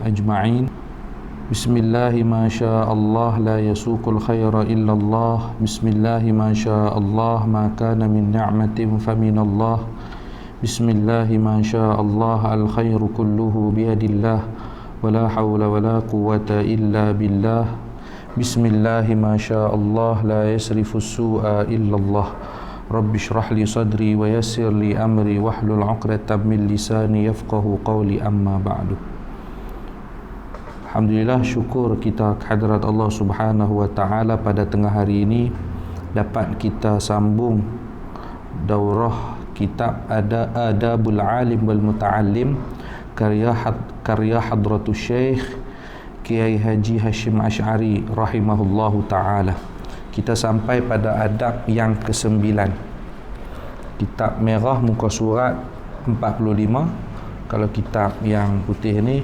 أجمعين. بسم الله ما شاء الله لا يسوق الخير إلا الله. بسم الله ما شاء الله ما كان من نعمة فمن الله. بسم الله ما شاء الله الخير كله بيد الله ولا حول ولا قوة إلا بالله. بسم الله ما شاء الله لا يصرف السوء إلا الله. رب اشرح لي صدري ويسر لي أمري واحلل عقدة من لساني يفقه قولي. أما بعد. Alhamdulillah, syukur kita kehadrat Allah Subhanahu wa taala pada tengah hari ini dapat kita sambung daurah kitab Adabul Alim wal Muta'allim karya Hadratus Syekh Kiai Haji Hashim Asy'ari rahimahullahu taala. Kita sampai pada adab yang ke-9. Kitab merah muka surat 45. Kalau kitab yang putih ni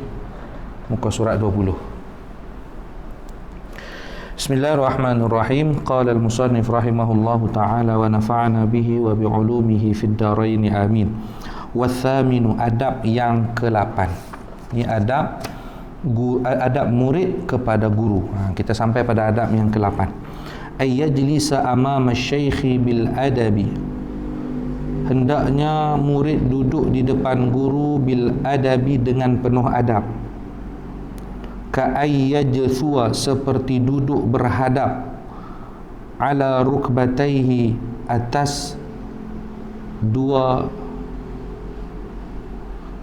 muka surat 20. Bismillahirrahmanirrahim. Qala al-musannif rahimahullahu ta'ala wa nafa'ana bihi wa bi'ulumihi fid darain amin. Wa thaminu, adab yang ke-8. Ini adab murid kepada guru. Kita sampai pada adab yang ke-8. Ay yajlisa amama syaikhi bil adabi. Hendaknya murid duduk di depan guru bil adabi dengan penuh adab. Ka'ayyajthua, seperti duduk berhadap, ala rukbataihi, atas dua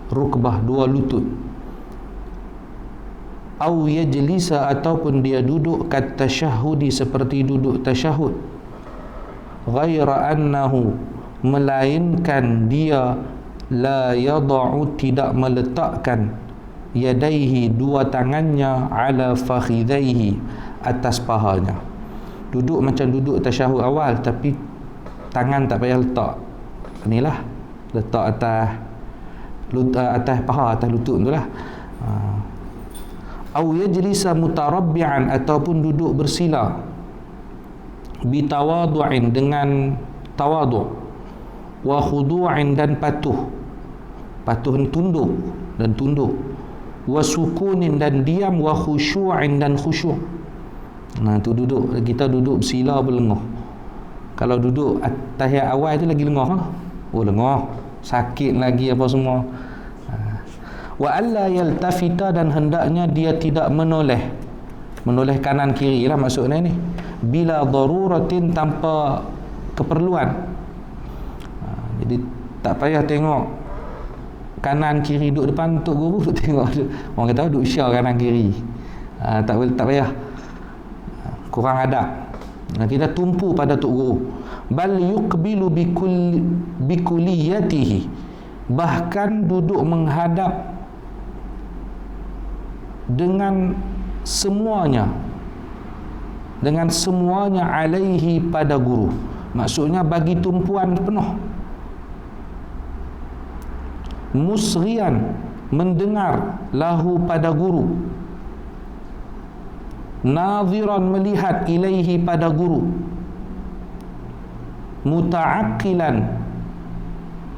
rukbah, dua lutut. Au yajlisa, ataupun dia duduk kat tasyahudi, seperti duduk tasyahud. Ghaira annahu, melainkan dia la yada'u, tidak meletakkan, yadaihi, dua tangannya, ala fakhidaihi, atas pahanya. Duduk macam duduk tasyahud awal, tapi tangan tak payah letak. Inilah letak atas paha, atas lutut tu lah. Au yajlisa mutarabbi'an, ataupun duduk bersila, bitawadu'in, dengan tawadu', wa khudu'in, dan patuh tunduk dan tunduk, wa sukunin, dan diam, wa khusyu'in, dan khusyuk. Nah, tu duduk, kita duduk bersila berlengoh. Kalau duduk tahiyat awal tu lagi lengoh lah. Oh, lengoh, sakit lagi apa semua. Wa alla yaltafita, dan hendaknya dia tidak menoleh kanan kiri lah maksudnya ni, bila daruratin, tanpa keperluan. Jadi tak payah tengok kanan kiri, duduk depan tok guru tengok orang kata duduk syar kanan kiri. Tak payah, kurang adab. Kita tumpu pada tok guru. Bal yuqbilu bikuliyatihi, bahkan duduk menghadap dengan semuanya alaihi, pada guru. Maksudnya bagi tumpuan penuh. Musghian, mendengar, lahu, pada guru. Nadhiran, melihat, ilaihi, pada guru. Muta'aqilan,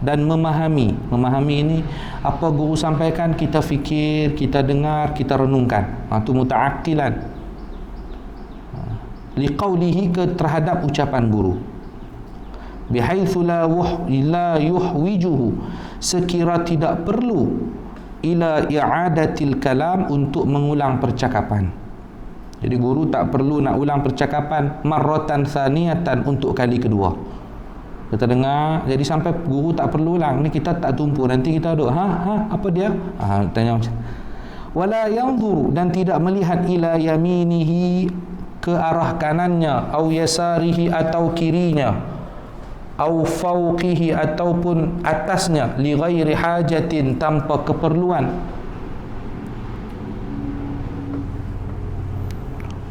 dan memahami ini apa guru sampaikan, kita fikir, kita dengar, kita renungkan. Itu muta'aqilan. Liqaulihi, terhadap ucapan guru. Bihaitsu la yuhwijuhu, sekira tidak perlu, ila i'adatil kalam, untuk mengulang percakapan. Jadi guru tak perlu nak ulang percakapan marratan thaniyatan, untuk kali kedua. Kita dengar, jadi sampai guru tak perlu ulang. Ni kita tak tumpu, nanti kita duduk apa dia? Tanya macam. Wala yanzuru, dan tidak melihat, ila yaminihi, ke arah kanannya, au yasarihi, atau kirinya, au fauqihi, ataupun atasnya, li ghairi hajatin, tanpa keperluan.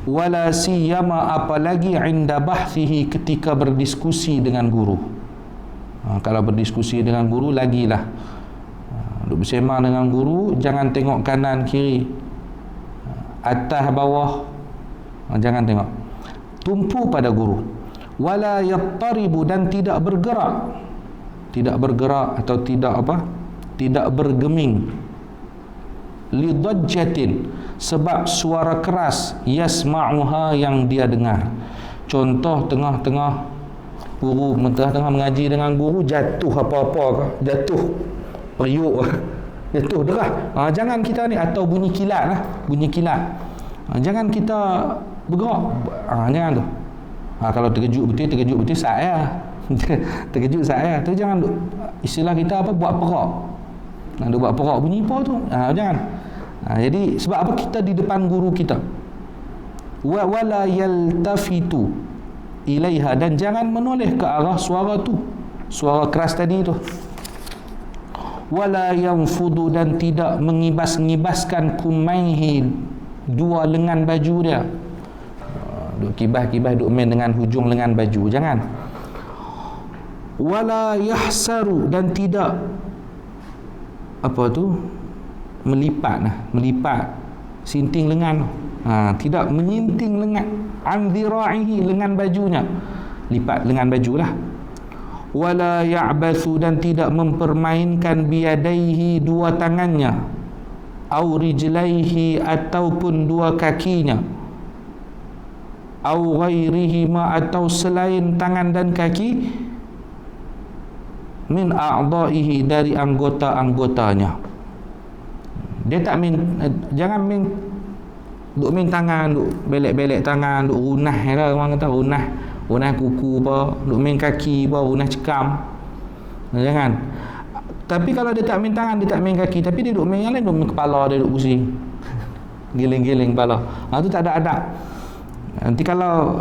Wala siyama, apalagi inda bahthihi, ketika berdiskusi dengan guru. Kalau berdiskusi dengan guru lagilah. Duk bersembang dengan guru, jangan tengok kanan kiri, atas bawah, jangan tengok. Tumpu pada guru. Wala yattaribu, dan tidak bergerak atau tidak bergeming, lidajjatin, sebab suara keras, yasma'uha, yang dia dengar. Contoh tengah-tengah guru, tengah-tengah mengaji dengan guru, jatuh apa-apa ke, jatuh periuk, jatuh derah. Jangan kita ni, atau bunyi kilat lah, bunyi kilat. Jangan kita bergerak. Jangan tu. Kalau terkejut betul saya. Terkejut saya. Tu jangan istilah kita apa, buat perak. Buat perak bunyi apa tu? Jangan. Jadi sebab apa, kita di depan guru kita. Wala yaltafitu ilaiha, dan jangan menoleh ke arah suara tu, suara keras tadi tu. Wala yanfudu, dan tidak mengibas-ngibaskan kumaihi, dua lengan baju dia. Duk kibas-kibas, duk main dengan hujung lengan baju, jangan. Wala yahsaru, dan tidak apa tu, melipat sinting lengan, tidak menyinting lengan, an dhira'ihi, lengan bajunya, lipat lengan bajulah. Wala ya'bathu, dan tidak mempermainkan biyadaihi, dua tangannya, au rijlaihi, ataupun dua kakinya, au ghairihima, atau selain tangan dan kaki, min a'dha'ihi, dari anggota-anggotanya. Dia tak main, jangan main duk main tangan, duk belek-belek tangan, duk runah lah orang kata, runah kuku apa, duk main kaki apa, runah cekam. Jangan. Tapi kalau dia tak main tangan, dia tak main kaki, tapi dia duk main yang lain, duk main kepala dia, duk pusing. Giling-giling kepala. Tu tak ada adab. Nanti kalau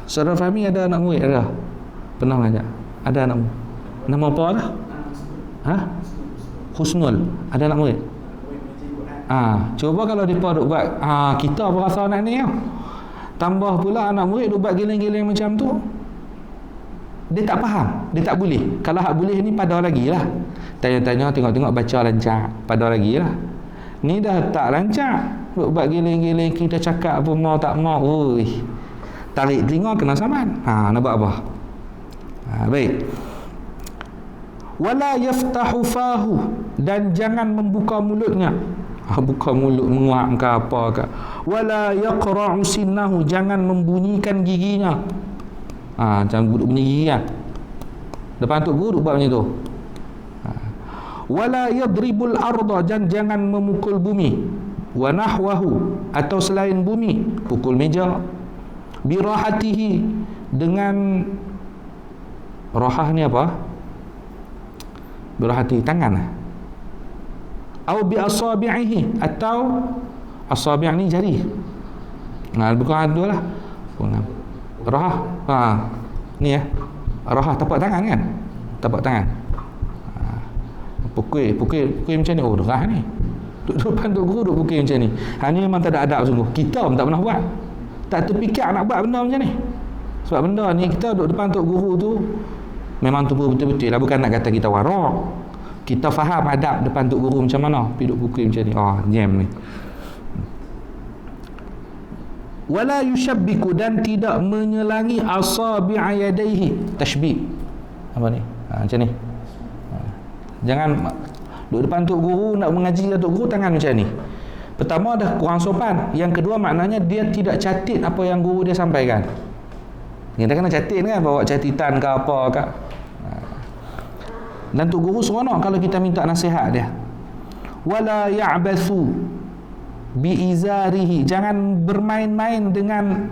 Saudara Fahmi ada anak murid, ada? Pernah ngajak? Ada anak murid? Nama apa dah? Husnul. Ada anak murid? Coba kalau mereka duk buat, kita apa rasa anak ni? Tambah pula anak murid duk buat giling-giling macam tu, dia tak faham, dia tak boleh. Kalau hak boleh ni pada lagi lah. Tanya-tanya, tengok-tengok, baca lancar, pada lagi lah. Ni dah tak lancar, duk buat giling-giling, kita cakap apa mau tak mau, tarik telinga kena saman. Nak buat apa? Baik. Wala yaftahu fahu, dan jangan membuka mulutnya. Buka mulut menguap ke apa ke. Wala yaqra'u sinnahu, jangan membunyikan giginya. Jangan bunyi gigi kan. Depan tok guru buat macam tu. Wala yadribul arda, dan jangan memukul bumi. Wa nahwahu, atau selain bumi, pukul meja. Birahatihi, dengan rahah ni apa? Birahati, tangan. Au bi asabi'ihi, atau asabi' ni jari. Bukan ada lah. Rahah. Ni rahah tapak tangan kan? Tapak tangan. Pukul macam ni. Derah ni. Duduk depan tok guru duk pukul macam ni. Ni memang tak ada adab sungguh. Kita pun tak pernah buat. Tak terfikir nak buat benda macam ni. Sebab benda ni kita duduk depan tok guru tu memang tu betul-betul lah, bukan nak kata kita warak. Kita faham adab depan tok guru macam mana, pergi duk pukul macam ni. Jam ni. Wala yushabbiku, dan tidak menyelangi asabi'a yadaihi, tashbih. Apa ni? Macam ni. Jangan duduk depan tok guru, nak mengaji dengan tok guru tangan macam ni. Pertama dah kurang sopan. Yang kedua maknanya dia tidak catit apa yang guru dia sampaikan. Kita kena catit kan, bawa catitan ke apa ke. Dan tok guru seronok kalau kita minta nasihat dia. Wala ya'bathu biizarihi, jangan bermain-main dengan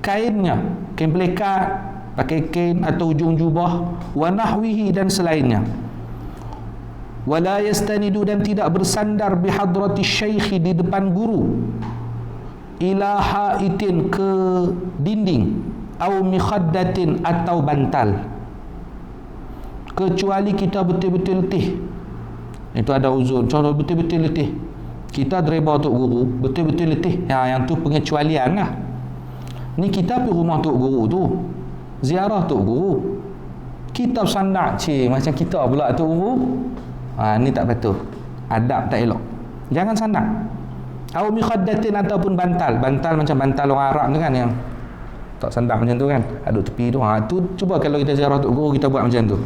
kainnya, kain pelikat, pakai kain atau hujung jubah, wa nahwihi, dan selainnya. Wala yastanidu, dan tidak bersandar bihadrati syaikhi, di depan guru, ila haitin, ke dinding, au mikhaddatin, atau bantal, kecuali kita betul-betul letih. Itu ada uzur. Contoh betul-betul letih, kita dereba tok guru, betul-betul letih, yang tu pengecualian lah. Ni kita pergi rumah tok guru tu, ziarah tok guru, kita sandar macam kita pula tok guru. Ni tak patut, adab tak elok. Jangan sandar. Au mikhaddatin, ataupun bantal macam bantal orang Arab tu kan, yang tak sandar macam tu kan, aduk tepi tu. Tu cuba kalau kita ziarah tok guru, kita buat macam tu,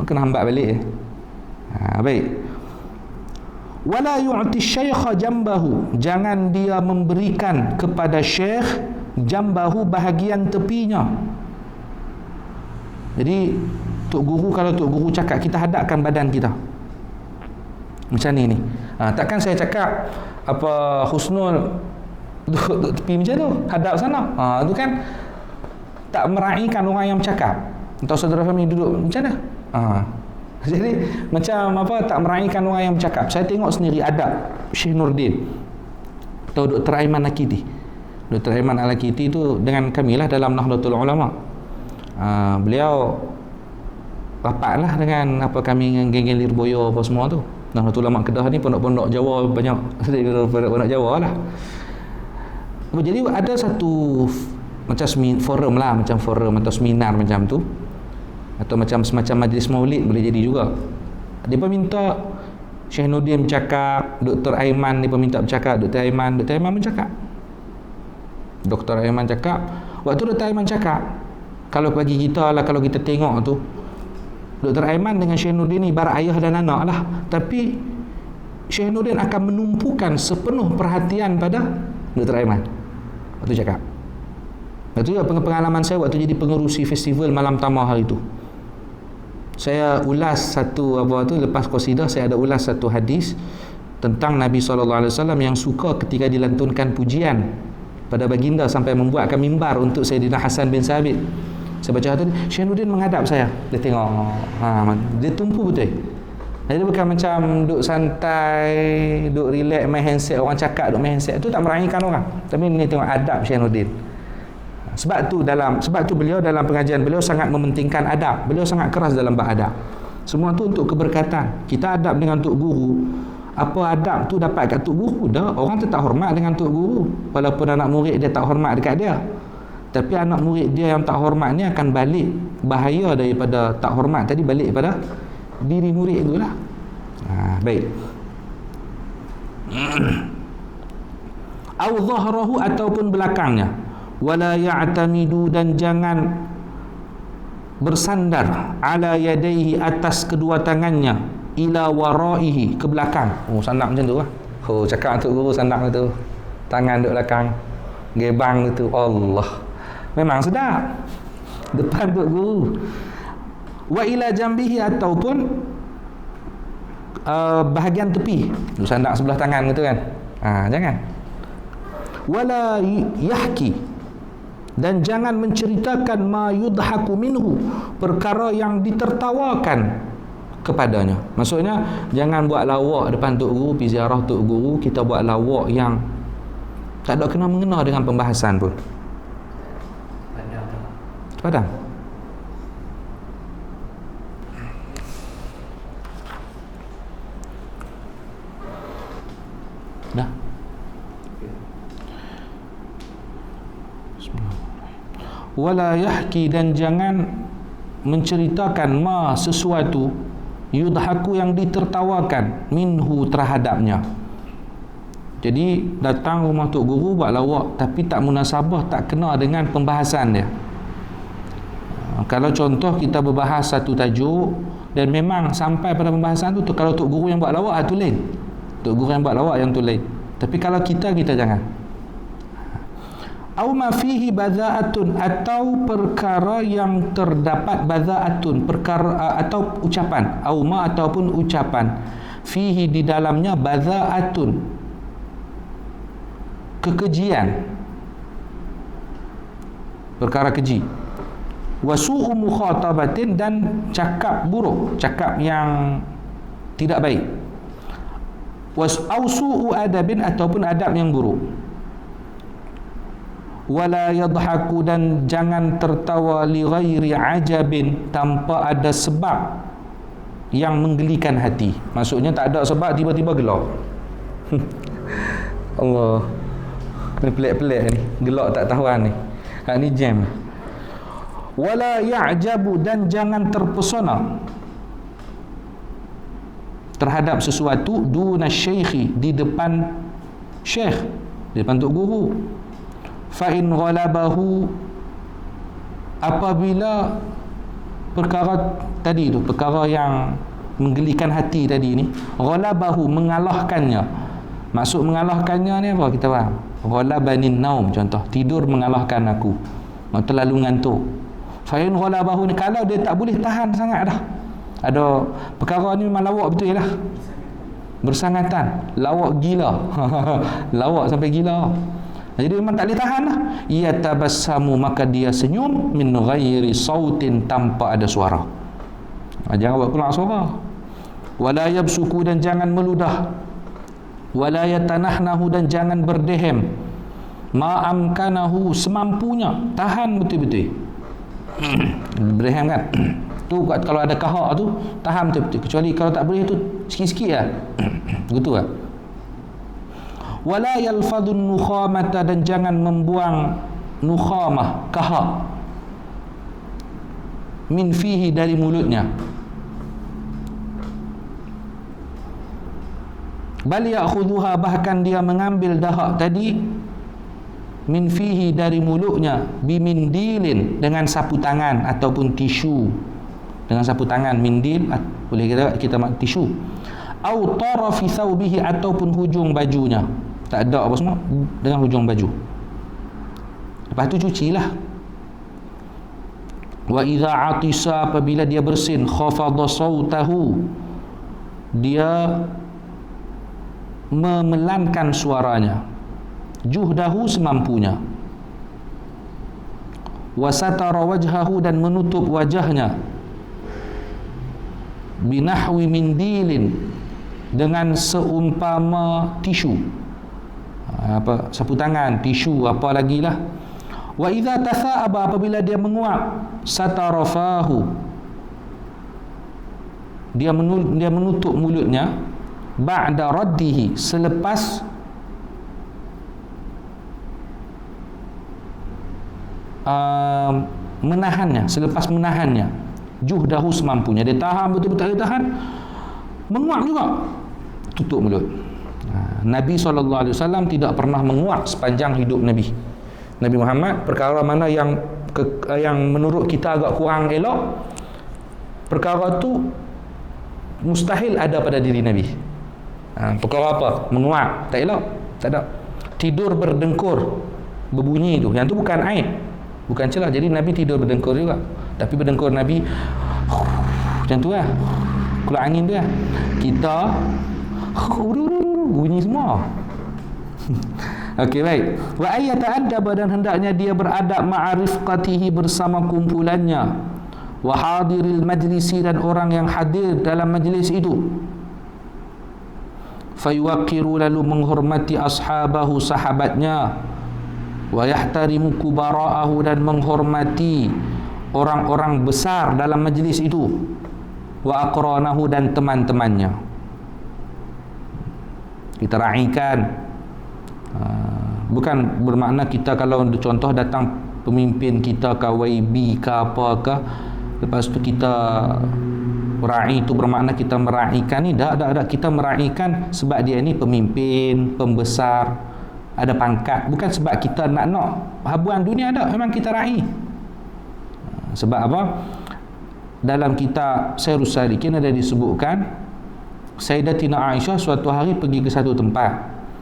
kena hambat balik. Baik. Wala yu'ti syaikha jambahu, jangan dia memberikan kepada syekh jambahu, bahagian tepinya. Jadi tok guru, kalau tok guru cakap, kita hadapkan badan kita macam ni. Takkan saya cakap apa Husnul duduk tepi macam tu, hadap sana. Tu kan tak meraihkan orang yang bercakap. Atau saudara kami duduk macam mana? Jadi macam apa, tak meraihkan orang yang bercakap. Saya tengok sendiri adab Syekh Nurdin atau Dr. Aiman Al-Kiti. Dr. Aiman Al-Kiti tu dengan kami lah dalam Nahdlatul Ulama. Beliau rapatlah dengan apa kami, dengan geng-geng Lirboyo apa semua tu. Nahdlatul Ulama Kedah ni pondok-pondok Jawa banyak, pondok Jawa lah. Jadi ada satu macam forum lah, macam forum atau seminar macam tu, atau macam semacam majlis maulid boleh jadi juga. Dia pun minta Syekh Nurdin bercakap, Dr. Aiman dia pun minta bercakap, Dr. Aiman bercakap. Dr. Aiman cakap, waktu Dr. Aiman cakap, kalau bagi kita lah, kalau kita tengok tu, Dr. Aiman dengan Syekh Nurdin ni ibarat ayah dan anak lah. Tapi Syekh Nurdin akan menumpukan sepenuh perhatian pada Dr. Aiman waktu cakap. Itu pengalaman saya waktu jadi pengerusi festival Malam Tamah hari tu. Saya ulas satu lepas qasidah saya ada ulas satu hadis tentang Nabi SAW yang suka ketika dilantunkan pujian pada baginda sampai membuatkan mimbar untuk Sayyidina Hasan bin Sabit. Saya baca tu, Syekh Nurdin menghadap saya, dia tengok, dia tumpu betul. Dia bukan macam duduk santai, duduk relax main handset, orang cakap duduk main handset, tu tak meraihkan orang. Tapi ni tengok adab Syekh Nurdin. Sebab tu beliau dalam pengajian beliau sangat mementingkan adab. Beliau sangat keras dalam bab adab. Semua tu untuk keberkatan. Kita adab dengan tok guru. Apa adab tu dapat kat tok guru dah. Orang tu tak hormat dengan tok guru. Walaupun anak murid dia tak hormat dekat dia. Tapi anak murid dia yang tak hormat ni akan balik bahaya daripada tak hormat tadi, balik pada diri murid tu lah. Baik. Au dhahrahu, ataupun belakangnya. Wala ya'tamidu, dan jangan bersandar ala yadaihi, atas kedua tangannya, ila waraihi, ke belakang. Sandak macam tu lah. Cakap untuk guru sandak tu, tangan duduk belakang, gebang tu, Allah, memang sedap depan untuk guru. Wa ila jambihi, ataupun bahagian tepi, sandak sebelah tangan gitu kan. Jangan. Wala yahki, dan jangan menceritakan ma yudhaku minhu, perkara yang ditertawakan kepadanya. Maksudnya jangan buat lawak depan tok guru, pergi ziarah tok guru, kita buat lawak yang tak ada kena mengena dengan pembahasan pun. Padang. Dah. Wala yahki, dan jangan menceritakan ma, sesuatu, yudhaku, yang ditertawakan, minhu, terhadapnya. Jadi datang rumah tok guru buat lawak tapi tak munasabah, tak kena dengan pembahasan dia. Kalau contoh kita berbahas satu tajuk dan memang sampai pada pembahasan tu, kalau tok guru yang buat lawak tu lain, tok guru yang buat lawak yang tu lain. Tapi kalau kita jangan. Au ma fihi badha'atun, atau perkara yang terdapat badha'atun, perkara atau ucapan, au ma, ataupun ucapan, fihi, di dalamnya, badha'atun, kekejian, perkara keji, wa su'u mukhatabatin, dan cakap buruk, cakap yang tidak baik, au su'u adabin, ataupun adab yang buruk. Wala yadhaku, dan jangan tertawa, li ghairi ajabin, tanpa ada sebab yang menggelikan hati. Maksudnya tak ada sebab, tiba-tiba gelak. Allah, ni pelik-pelik ni, gelak tak tahuan ni. Ni jam. Wala ya'jabu, dan jangan terpesona terhadap sesuatu, duna syaikhi, di depan syekh, di depan tok guru. Fa in ghalabahu, apabila perkara tadi tu, perkara yang menggelikan hati tadi ni, ghalabahu, mengalahkannya. Maksud mengalahkannya ni apa kita faham? Ghalabanin naum, contoh tidur mengalahkan aku, terlalu ngantuk. Fa in ghalabahu ni, kalau dia tak boleh tahan sangat dah, ada perkara ni memang lawak betul lah, bersangatan, lawak gila lawak sampai gila, jadi memang tak boleh tahan lah. Ia tabassamu, maka dia senyum, min ghairi sautin, tanpa ada suara. Jangan buat keluar suara. Wala yabsuku, dan jangan meludah. Wala yatanahnahu, dan jangan berdehem. Ma'amkanahu, semampunya, tahan betul-betul. Berdehem kan tu kalau ada kahak tu tahan betul-betul, kecuali kalau tak boleh tu sikit-sikit lah gitu lah. Wala yalfadun nukhamata, dan jangan membuang nukhamah, kahak, min fihi, dari mulutnya. Bal ya'khudhuha, bahkan dia mengambil dahak tadi, min fihi, dari mulutnya, bimindilin, dengan sapu tangan ataupun tisu. Dengan sapu tangan, mindil boleh kita tisu. Au tarafi thawbihi, ataupun hujung bajunya. Tak ada apa semua, dengan hujung baju. Lepas tu cucilah. Wa idza atisa, apabila dia bersin, khafadha sautahu, dia memelankan suaranya, juhdahu, semampunya. Wa satara wajhahu, dan menutup wajahnya, binahwi mindilin, dengan seumpama tisu, sapu tangan, tisu, apa lagi lah. Wa idza tatha'aba, apabila dia menguap, satarafahu, dia menutup mulutnya, ba'da raddihi, selepas menahannya, juhdahu, semampunya. Dia tahan betul-betul, dia tahan, menguap juga, tutup mulut. Nabi SAW tidak pernah menguap sepanjang hidup Nabi Muhammad. Perkara mana yang menurut kita agak kurang elok, perkara tu mustahil ada pada diri Nabi. Perkara apa? Menguap, tak elok, tak ada. Tidur berdengkur, berbunyi tu, yang tu bukan aib, bukan celah. Jadi Nabi tidur berdengkur juga, tapi berdengkur Nabi macam tu lah, keluar angin tu lah. Kita bunyi semua. Okey, baik. Wa ayyata'addaba, dan hendaknya dia beradab, ma'arifqatihi, bersama kumpulannya, wa hadiril majlisi, dan orang yang hadir dalam majlis itu. Fayuwaqiru, lalu menghormati ashabahu, sahabatnya, wa yahtarimu kubara'ahu, dan menghormati orang-orang besar dalam majlis itu, wa aqranahu, dan teman-temannya. Kita raikan, bukan bermakna kita kalau contoh datang pemimpin kita ke YB ke apakah, lepas tu kita ra'i, itu bermakna kita meraihkan ni. Tak, kita meraihkan sebab dia ni pemimpin, pembesar, ada pangkat, bukan sebab kita nak habuan dunia. Tak, memang kita raih. Sebab apa? Dalam kitab Sairus Salikin ada disebutkan, Sayyidatina Aisyah suatu hari pergi ke satu tempat.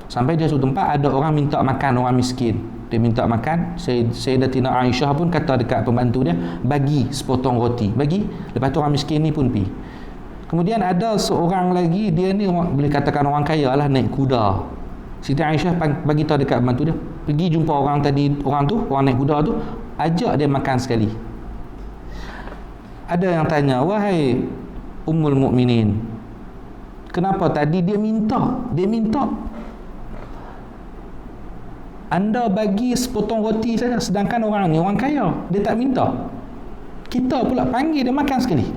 Sampai di satu tempat ada orang minta makan, orang miskin. Dia minta makan, Sayyidatina Aisyah pun kata dekat pembantu dia, bagi sepotong roti, bagi. Lepas tu orang miskin ni pun pergi. Kemudian ada seorang lagi, dia ni boleh katakan orang kaya lah, naik kuda. Siti Aisyah bagi tahu dekat pembantu dia, pergi jumpa orang tadi, orang naik kuda tu, ajak dia makan sekali. Ada yang tanya, wahai Ummul Mukminin, kenapa tadi dia minta anda bagi sepotong roti saja, sedangkan orang ni orang kaya, dia tak minta, kita pula panggil dia makan sekali.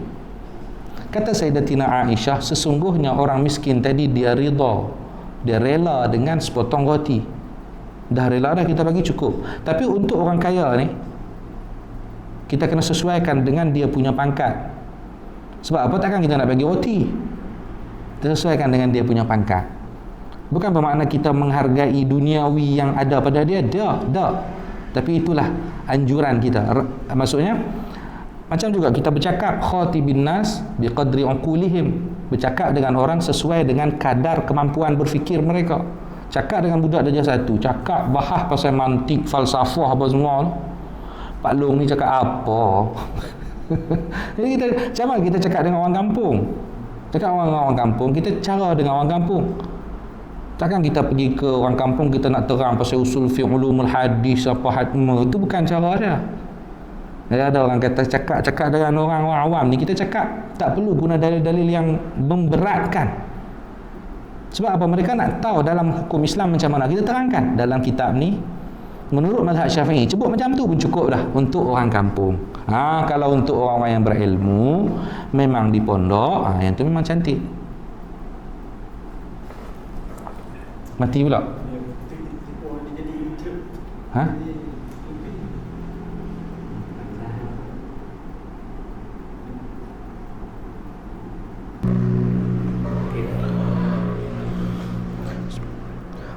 Kata Sayyidatina Aisyah, sesungguhnya orang miskin tadi dia rida, dia rela dengan sepotong roti, dah rela dah, kita bagi cukup. Tapi untuk orang kaya ni, kita kena sesuaikan dengan dia punya pangkat. Sebab apa? Takkan kita nak bagi roti, kita sesuaikan dengan dia punya pangkat. Bukan bermakna kita menghargai duniawi yang ada pada dia, tak. Tapi itulah anjuran kita. Maksudnya macam juga kita bercakap, khatibin nas biqadri uqulihim, bercakap dengan orang sesuai dengan kadar kemampuan berfikir mereka. Cakap dengan budak darjah 1, cakap bahas pasal mantik, falsafah apa semua, Pak Long ni cakap apa? Jadi kita, macam mana kita cakap dengan orang kampung? Cakap dengan orang kampung, kita cara dengan orang kampung. Takkan kita pergi ke orang kampung, kita nak terang pasal usul fiqh, ulumul hadis, apa hatma, itu bukan cara dia. Ada orang kata cakap dengan orang awam ni, kita cakap tak perlu guna dalil-dalil yang memberatkan. Sebab apa? Mereka nak tahu dalam hukum Islam macam mana. Kita terangkan dalam kitab ni, menurut mazhab Syafi'i, sebut macam tu pun cukup dah untuk orang kampung. Kalau untuk orang-orang yang berilmu, memang di pondok, yang tu memang cantik. Mati pula.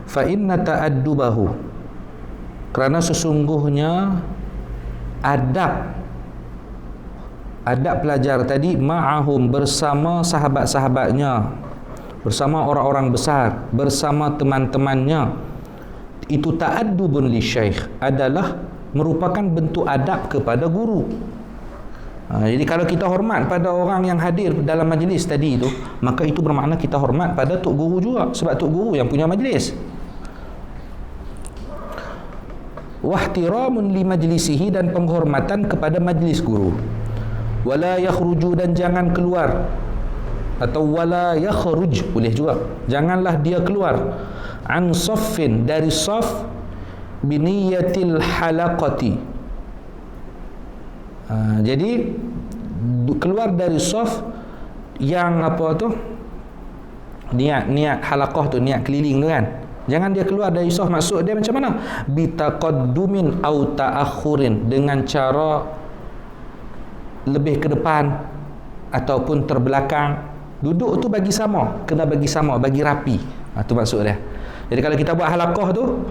Fa inna ta'addubahu, kerana sesungguhnya adab pelajar tadi, ma'ahum, bersama sahabat-sahabatnya, bersama orang-orang besar, bersama teman-temannya, itu ta'addubun li syekh, adalah merupakan bentuk adab kepada guru. Jadi kalau kita hormat pada orang yang hadir dalam majlis tadi itu, maka itu bermakna kita hormat pada tok guru juga, sebab tok guru yang punya majlis. Wahtiramun li majlisihi, dan penghormatan kepada majlis guru. Wala yakhruju, dan jangan keluar, atau wala yakhruj boleh juga, janganlah dia keluar, an saffin, dari saf, biniyatil halaqati. Jadi keluar dari saf yang apa tu, niat halaqah tu, niat keliling tu kan. Jangan dia keluar dari saf. Maksud dia macam mana? Bitaqaddumin au ta'akhurin, dengan cara lebih ke depan ataupun terbelakang. Duduk tu bagi sama, kena bagi sama, bagi rapi. Tu maksud dia. Jadi kalau kita buat halaqah tu,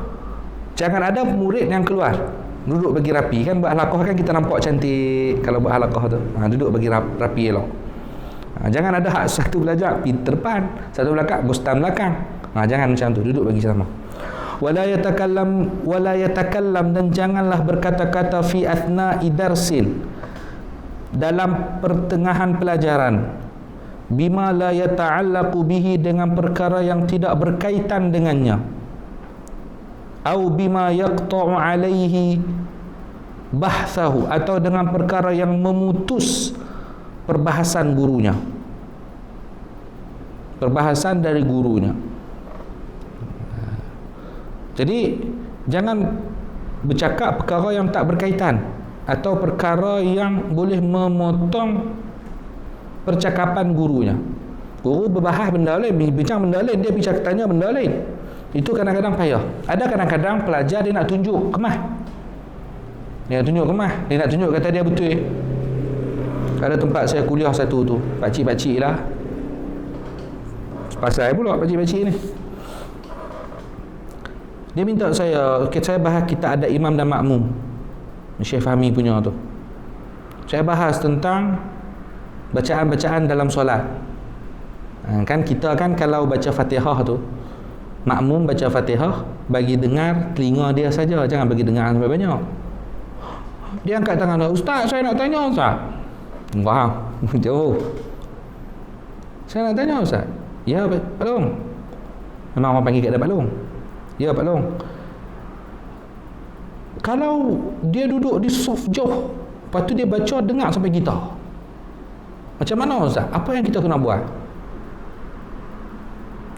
jangan ada murid yang keluar, duduk bagi rapi. Kan buat halaqah kan kita nampak cantik kalau buat halaqah tu. Duduk bagi rapi elok. Jangan ada satu belajar pergi depan, satu belakang, bostan belakang. Jangan macam tu, duduk bagi sama. Wala yatakallam, dan janganlah berkata-kata fi athna'i darsin, dalam pertengahan pelajaran, bima la yata'allaqu bihi, dengan perkara yang tidak berkaitan dengannya, au bima yaqta'u alaihi bahthahu, atau dengan perkara yang memutus perbahasan gurunya, perbahasan dari gurunya. Jadi jangan bercakap perkara yang tak berkaitan, atau perkara yang boleh memotong percakapan gurunya. Guru berbahas benda lain, bincang benda lain, dia bincang tanya benda lain. Itu kadang-kadang payah. Ada kadang-kadang pelajar dia nak tunjuk kemah. Dia nak tunjuk kemah, dia nak tunjuk kata dia betul. Ada tempat saya kuliah satu tu, pakcik-pakcik lah. Pasal pula pakcik-pakcik ni. Dia minta saya bahas kita ada imam dan makmum. Syekh Fahmi punya tu. Saya bahas tentang bacaan-bacaan dalam solat. Kan kita kan kalau baca Fatihah tu, makmum baca Fatihah bagi dengar telinga dia saja, jangan bagi dengar sampai banyak. Dia angkat tangan, "Ustaz, saya nak tanya Ustaz." Faham? Jauh. Saya nak tanya Ustaz. Ya, Pak Long. Memang orang panggil kat dia Pak Long. Ya, Pak Long. Kalau dia duduk di soft jauh, lepas tu dia baca dengar sampai kita, macam mana Ustaz? Apa yang kita kena buat?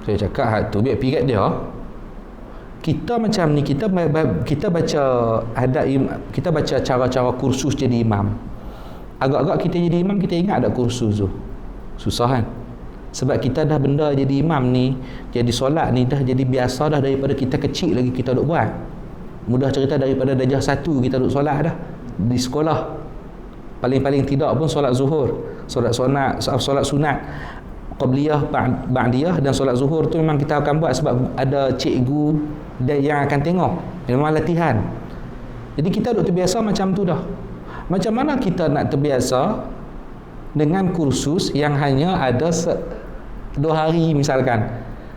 Saya cakap tu biar pergi kat dia. Kita macam ni, kita baca ada kita baca cara-cara kursus jadi imam. Agak-agak kita jadi imam, kita ingat ada kursus tu. Susah kan? Sebab kita dah benda jadi imam ni, jadi solat ni dah jadi biasa dah daripada kita kecil lagi kita duk buat. Mudah cerita daripada darjah 1 kita duk solat dah di sekolah. Paling-paling tidak pun solat zuhur, solat sunat, qabliyah, ba'diyah dan solat zuhur tu memang kita akan buat sebab ada cikgu yang akan tengok. Memang latihan. Jadi kita duk terbiasa macam tu dah. Macam mana kita nak terbiasa dengan kursus yang hanya ada 2 hari misalkan,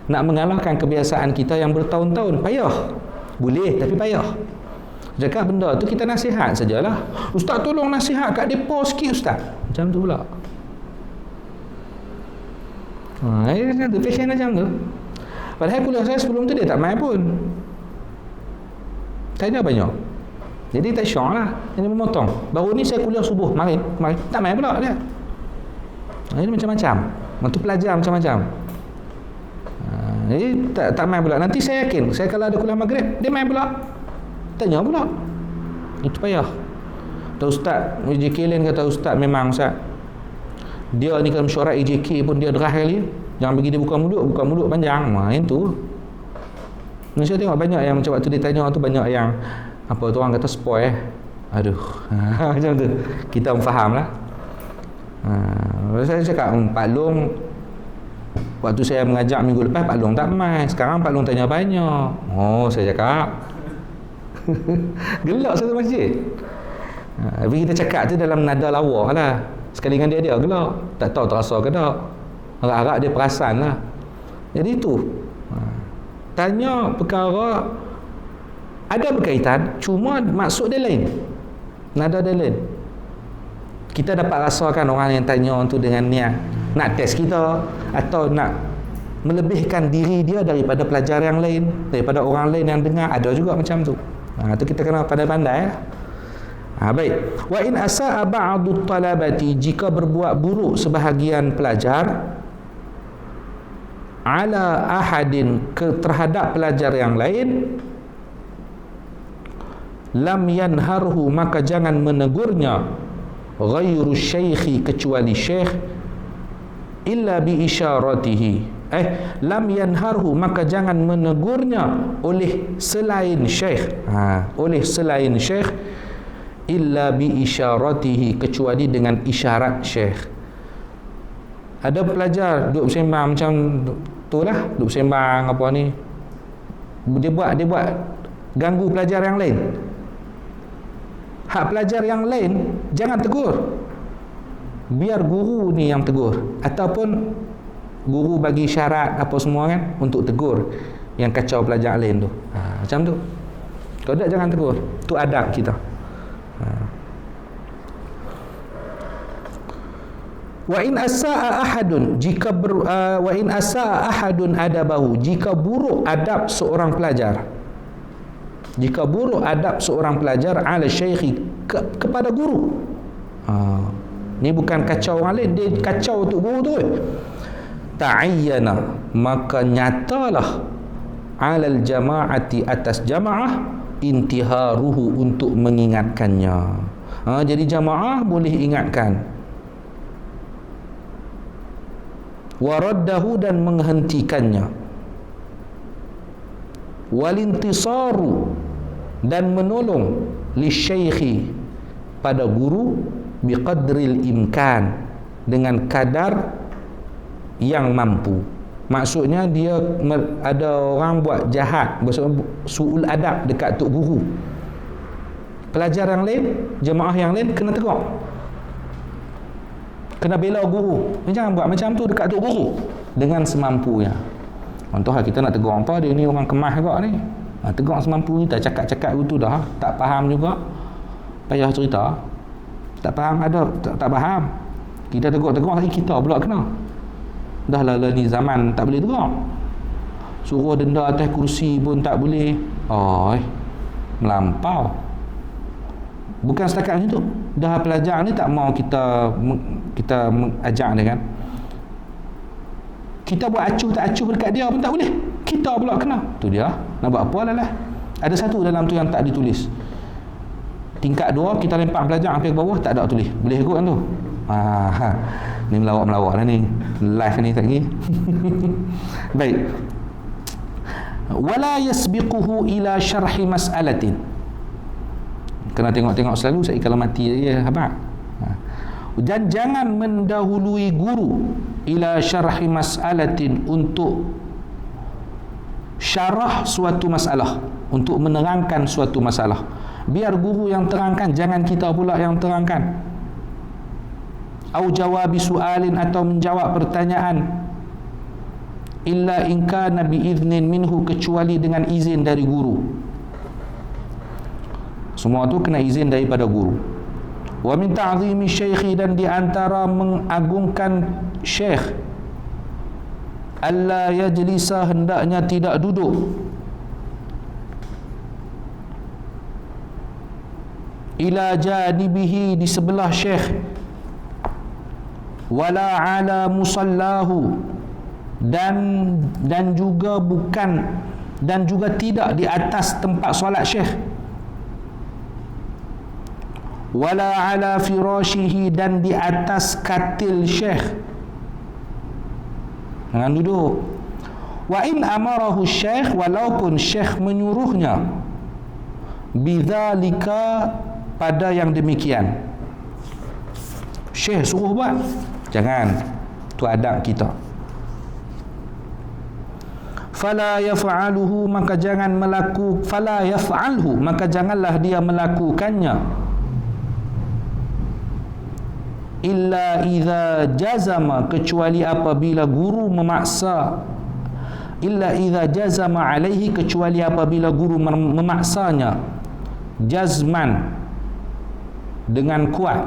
nak mengalahkan kebiasaan kita yang bertahun-tahun, payah. Boleh tapi payah. Cakap benda tu kita nasihat sajalah. Ustaz tolong nasihat kat depa sikit ustaz. Macam tu pula. Macam tu, passion macam tu. Padahal kuliah saya sebelum tu dia tak main pun. Tanya banyak. Jadi tak syok lah. Ini memotong. Baru ni saya kuliah subuh. Mari. Tak main pula dia. Ini macam-macam. Waktu pelajar macam-macam. Jadi tak main pula. Nanti saya yakin, saya kalau ada kuliah maghrib, dia main pula. Tanya pula. Itu payah. Tahu ustaz, EJK lain kata ustaz memang ustaz. Dia ni kalau mesyuarat EJK pun dia derah kali. Jangan bagi dia buka mulut panjang. Yang tu. Saya tengok banyak yang macam waktu dia tanya tu, banyak yang apa tu orang kata spoil. Aduh. Macam tu. Kita faham lah. Saya cakap Pak Long, waktu saya mengajak minggu lepas, Pak Long tak main. Sekarang Pak Long tanya banyak. Oh, saya cakap gelak satu masjid. Tapi kita cakap tu dalam nada lawak lah. Sekali dengan dia gelak. Tak tahu terasa ke tak. Harap-harap dia perasan lah. Jadi tu, tanya perkara ada berkaitan, cuma maksud dia lain, nada dia lain. Kita dapat rasakan orang yang tanya tu dengan niat nak test kita, atau nak melebihkan diri dia daripada pelajar yang lain, daripada orang lain yang dengar. Ada juga macam tu. Tu kita kena pandai-pandai lah. Baik. Wa in asa'a ba'du talabati, jika berbuat buruk sebahagian pelajar, ala ahadin, terhadap pelajar yang lain, lam yanharhu, maka jangan menegurnya, ghairu syaikhi, kecuali syekh, illa bi isyaratihi. Lam yanharhu, maka jangan menegurnya oleh selain syekh. Oleh selain syekh, illa bi isyaratihi, kecuali dengan isyarat syekh. Ada pelajar duduk bersembang macam tu lah, duduk bersembang apa ni, dia buat ganggu pelajar yang lain. Hak pelajar yang lain jangan tegur, biar guru ni yang tegur, ataupun guru bagi syarat apa semua kan untuk tegur yang kacau pelajar lain tu. Macam tu. Kalau tak, jangan tegur. Tu adab kita. Wa in asa'a ahadun, wa in asa'a ahadun adabahu, jika buruk adab seorang pelajar, jika buruk adab seorang pelajar ala syaikhi, kepada guru. Ni bukan kacau orang lain, dia kacau untuk guru tu. Ta'ayyana, maka nyatalah alal jama'ati, atas jamaah, intiharuhu, untuk mengingatkannya. Jadi jamaah boleh ingatkan, waraddahu, dan menghentikannya, walintisaru, dan menolong, lisyaikhi, pada guru, biqadril imkan, dengan kadar yang mampu. Maksudnya dia ada orang buat jahat, su'ul adab dekat tok guru, pelajar yang lain, jemaah yang lain kena tegur, kena bela guru. Jangan buat macam tu dekat tok guru, dengan semampunya. Contoh kita nak tegur apa, dia ni orang kemas juga ni, tegur semampu kita. Cakap-cakap tu dah tak faham juga, payah cerita. Tak faham, ada tak faham, kita tegur-tegur lagi, kita pula kena. Dah lah ni zaman tak boleh tegur, suruh denda atas kursi pun tak boleh. Melampau. Bukan setakat macam tu, dah pelajar ni tak mau kita ajak dia kan, kita buat acuh tak acuh dekat dia pun tak boleh, kita pula kena. Tu dia, nak buat apa lah. Ada satu dalam tu yang tak ditulis, tingkat 2 kita lempar pelajar sampai ke bawah, tak ada tulis, boleh ikut kan tu. Ni melawak-melawak lah ni, live ni tak lagi. Baik. Wala yasbiquhu ila syarhi mas'alatin, kena tengok-tengok selalu, saya kalau mati dia habaq. Dan jangan mendahului guru ila syarhi mas'alatin, untuk syarah suatu masalah, untuk menerangkan suatu masalah. Biar guru yang terangkan, jangan kita pula yang terangkan. Au jawabi su'alin, atau menjawab pertanyaan. illa in kana bi idnin minhu, kecuali dengan izin dari guru. Semua tu kena izin daripada guru. Wa min ta'zimi syaikhi, dan di antara mengagungkan syekh, alla yajlisa, hendaknya tidak duduk, ila janibihi, di sebelah syekh, wala ala musallahu, dan juga bukan, dan juga tidak di atas tempat solat syekh, wala ala firashihi, dan di atas katil syekh, jangan duduk. Wa in amarahu syekh, walaupun syekh menyuruhnya, bidzalika, pada yang demikian, syekh suruh buat, jangan, tu adab kita. Fala yaf'aluhu, maka jangan fala yaf'alhu, maka janganlah dia melakukannya, illa idza jazama, kecuali apabila guru memaksa, illa idza jazama alaihi, kecuali apabila guru memaksanya, jazman, dengan kuat,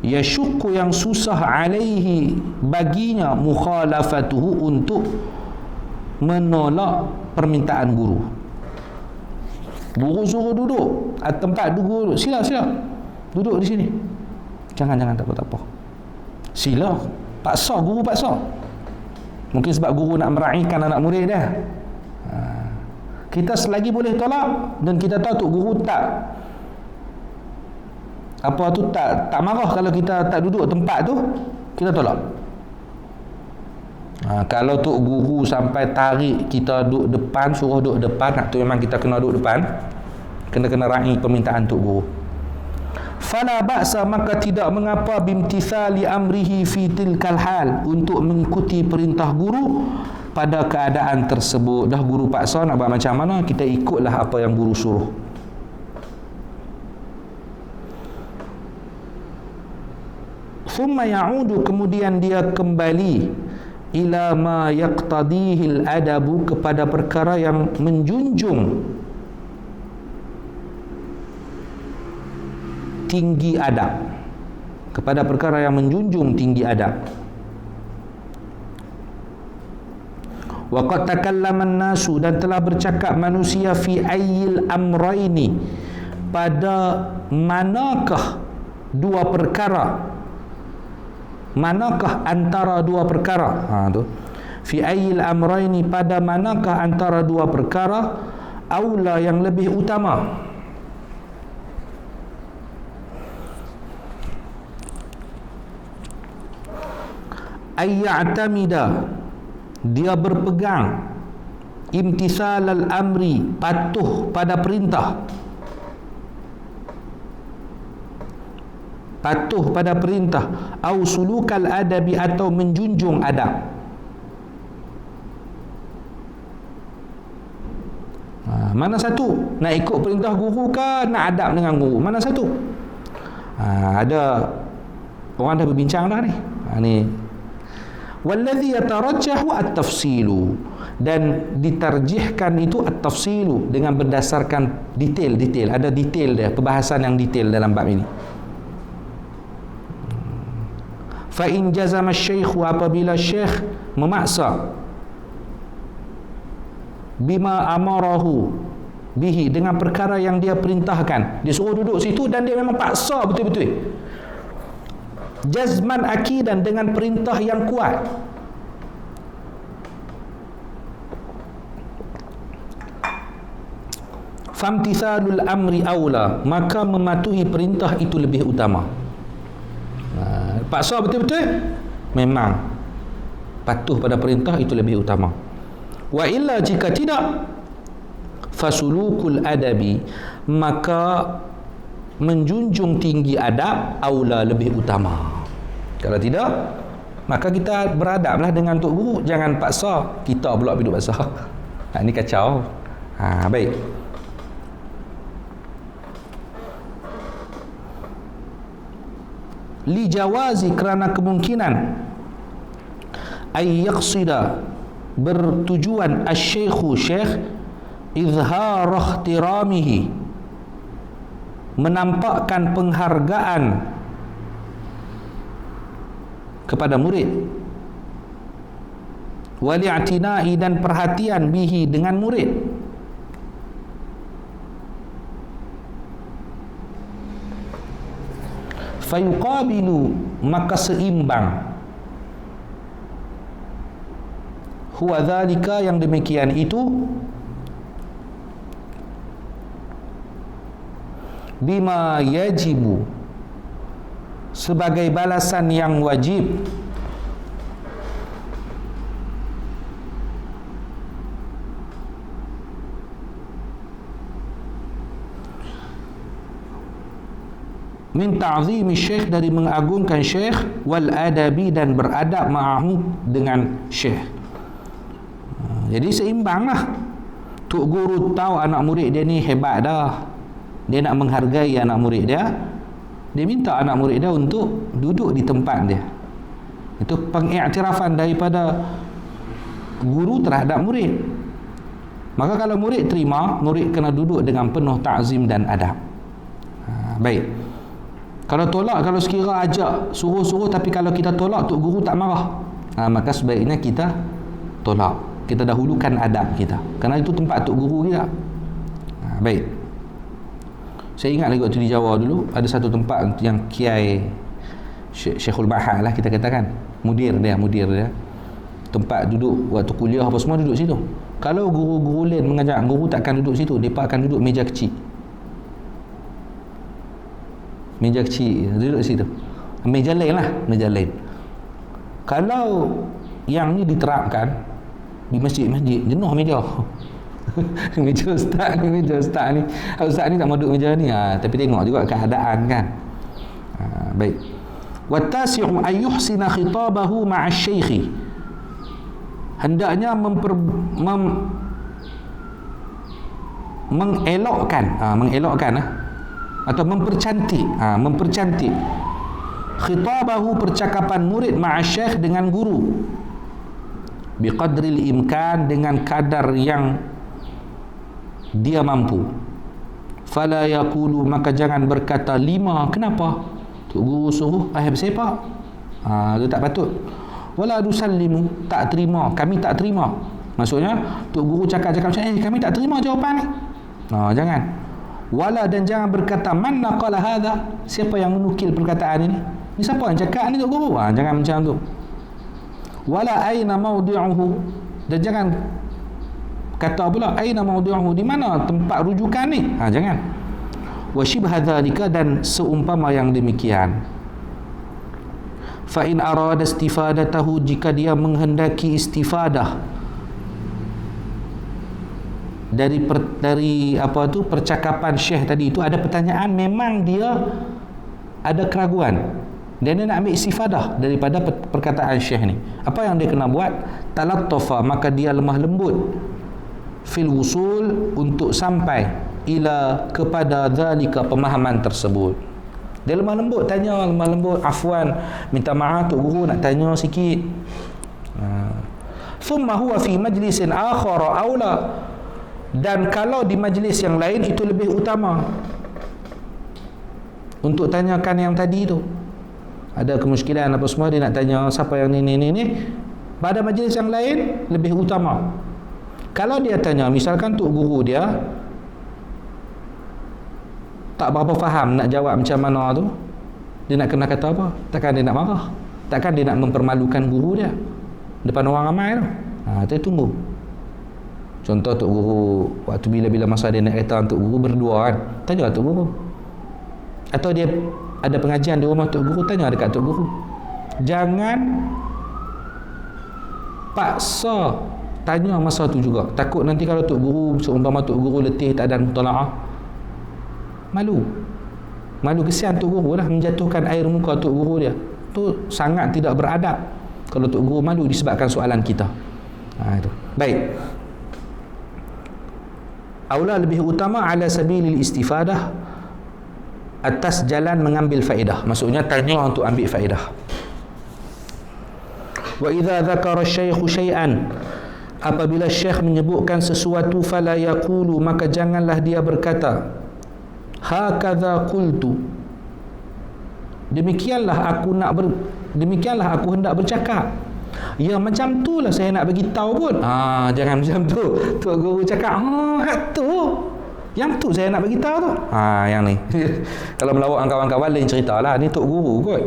yashukku, yang susah, alaihi, baginya, mukhalafatuhu, untuk menolak permintaan guru. Guru suruh duduk tempat guru, sila duduk di sini, jangan tak apa, sila, paksa, guru paksa. Mungkin sebab guru nak meraihkan anak murid dia. Kita selagi boleh tolak, dan kita tahu tu guru tak marah kalau kita tak duduk tempat tu, kita tolak. Kalau tu guru sampai tarik kita duduk depan, suruh duduk depan, tu memang kita kena duduk depan, kena raih permintaan tu guru. Fala ba'sa, maka tidak mengapa, bimtithali amrihi fi tilkal hal, untuk mengikuti perintah guru pada keadaan tersebut. Dah guru paksa nak buat macam mana, kita ikutlah apa yang guru suruh. Thumma ya'udu, kemudian dia kembali, ila ma yaqtadihil adabu, kepada perkara yang menjunjung tinggi adab, kepada perkara yang menjunjung tinggi adab. Wa qad takallama an-nasu, dan telah bercakap manusia, fi ayyil amraini, pada manakah dua perkara, manakah antara dua perkara, tu fi ayyil amraini, pada manakah antara dua perkara, aula, yang lebih utama, ayya'tamida, dia berpegang, imtisal al-amri, patuh pada perintah, patuh pada perintah, au sulukal adabi, atau menjunjung adab. Mana satu? Nak ikut perintah guru ke nak adab dengan guru? Mana satu? Ada orang dah berbincang dah ni. Ni wallazi yatarajjahu at-tafsilu, dan ditarjihkan itu at-tafsilu, dengan berdasarkan detail. Ada detail dia, perbahasan yang detail dalam bab ini. Fa in jazama asy-syaikh, apabila syekh memaksa, bima amarahu bihi, dengan perkara yang dia perintahkan, dia suruh duduk situ dan dia memang paksa betul-betul, jazman akidan, dengan perintah yang kuat, famtithalul amri aula, maka mematuhi perintah itu lebih utama. Paksa betul-betul, memang patuh pada perintah itu lebih utama. Wa illa, jika tidak, fasulukul adabi, maka menjunjung tinggi adab, aula, lebih utama. Kalau tidak, maka kita beradablah dengan tok guru, jangan paksa kita pula duduk paksa. Ini kacau. Baik. Li jawazi, kerana kemungkinan, ay yaqsida, bertujuan asy-syaikhu syekh, izhar ihtiramihi, menampakkan penghargaan kepada murid, wali'tina'i, dan perhatian bihi, dengan murid. Fayuqabilu, maka seimbang, huwa dzalika, yang demikian itu, bima yajibu, sebagai balasan yang wajib, min ta'zimi syekh, dari mengagungkan syekh, wal adabi, dan beradab ma'ahu, dengan syekh. Jadi seimbanglah. Tok guru tahu anak murid dia ni hebat dah, dia nak menghargai anak murid dia, dia minta anak murid dia untuk duduk di tempat dia. Itu pengiktirafan daripada guru terhadap murid. Maka kalau murid terima, murid kena duduk dengan penuh ta'zim dan adab. Baik. Kalau tolak, kalau sekira ajak suruh-suruh tapi kalau kita tolak, tok guru tak marah, maka sebaiknya kita tolak. Kita dahulukan adab kita, kerana itu tempat tok guru kita. Baik. Saya ingat lagi waktu di Jawa dulu, ada satu tempat yang Kiai Syekhul Bahar lah kita katakan, mudir dia, tempat duduk waktu kuliah apa semua duduk situ. Kalau guru-guru lain mengajar, guru takkan duduk situ, mereka akan duduk meja kecil, duduk situ, meja lain lah, meja lain. Kalau yang ni diterapkan di masjid-masjid, jenuh meja. meja ustaz ni, ustaz ni tak mau duduk meja ni, tapi tengok juga keadaan kan. Baik. Wattasi'u ayyuhsina khitabahu ma'asy-syaikhi, hendaknya mengelokkan atau mempercantik khitabahu, percakapan murid, ma'asy-syaikh, dengan guru, biqadril imkan, dengan kadar yang dia mampu. Fala yaqulu, maka jangan berkata lima, kenapa tok guru suruh bersepak, itu tak patut. Wala nusallimu, tak terima, kami tak terima. Maksudnya tok guru cakap-cakap macam kami tak terima jawapan ni, jangan. Wala, dan jangan berkata man naqala hadha, siapa yang menukil perkataan ini, ni siapa yang cakap ni tok guru, jangan macam tu. Wala aina mawdi'uhu, dan jangan kata pula aina mawdi'uhu, di mana tempat rujukan ni, jangan. Wa shibha dzalika, dan seumpama yang demikian. Fa in arada istifadatahu, jika dia menghendaki istifadah dari percakapan syekh tadi itu, ada pertanyaan, memang dia ada keraguan dan dia nak ambil istifadah daripada perkataan syekh ni, apa yang dia kena buat? Talattafa, maka dia lemah lembut, fil wusul, untuk sampai ila, kepada dzalika, pemahaman tersebut. Dia lemah lembut, tanya lemah lembut, afwan, minta maaf tok guru nak tanya sikit. Thumma huwa fi majlisin akhar aula, dan kalau di majlis yang lain itu lebih utama untuk tanyakan yang tadi tu. Ada kemusykilan apa semua, dia nak tanya siapa yang ni. Pada majlis yang lain lebih utama. Kalau dia tanya, misalkan tok guru dia tak berapa faham nak jawab macam mana tu, dia nak kena kata apa? Takkan dia nak marah, takkan dia nak mempermalukan guru dia depan orang ramai tu. Dia tunggu. Contoh tok guru waktu bila masa dia nak kata tok guru berdua kan, tanya tok guru. Atau dia ada pengajian di rumah tok guru, tanya dekat tok guru. Jangan paksa tanya masa tu juga, takut nanti kalau tok guru seumpama tok guru letih tak ada mutalaah, malu kesian tok guru lah, menjatuhkan air muka tok guru dia. Tu sangat tidak beradab kalau tok guru malu disebabkan soalan kita. Itu baik. Aula, lebih utama, ala sabilil istifadah, atas jalan mengambil faedah, maksudnya tanya untuk ambil faedah. Wa idza dzakara syaikhu syai'an, apabila syekh menyebutkan sesuatu, fala yaqulu, maka janganlah dia berkata, hakadha qultu, demikianlah aku hendak bercakap. Ya macam tu lah saya nak bagi tahu pun. Jangan macam tu. Tok guru cakap, hak tu. Yang tu saya nak bagi tahu tu. Yang ni. Kalau melawak kawan-kawan lain ceritalah, ni tok guru kot.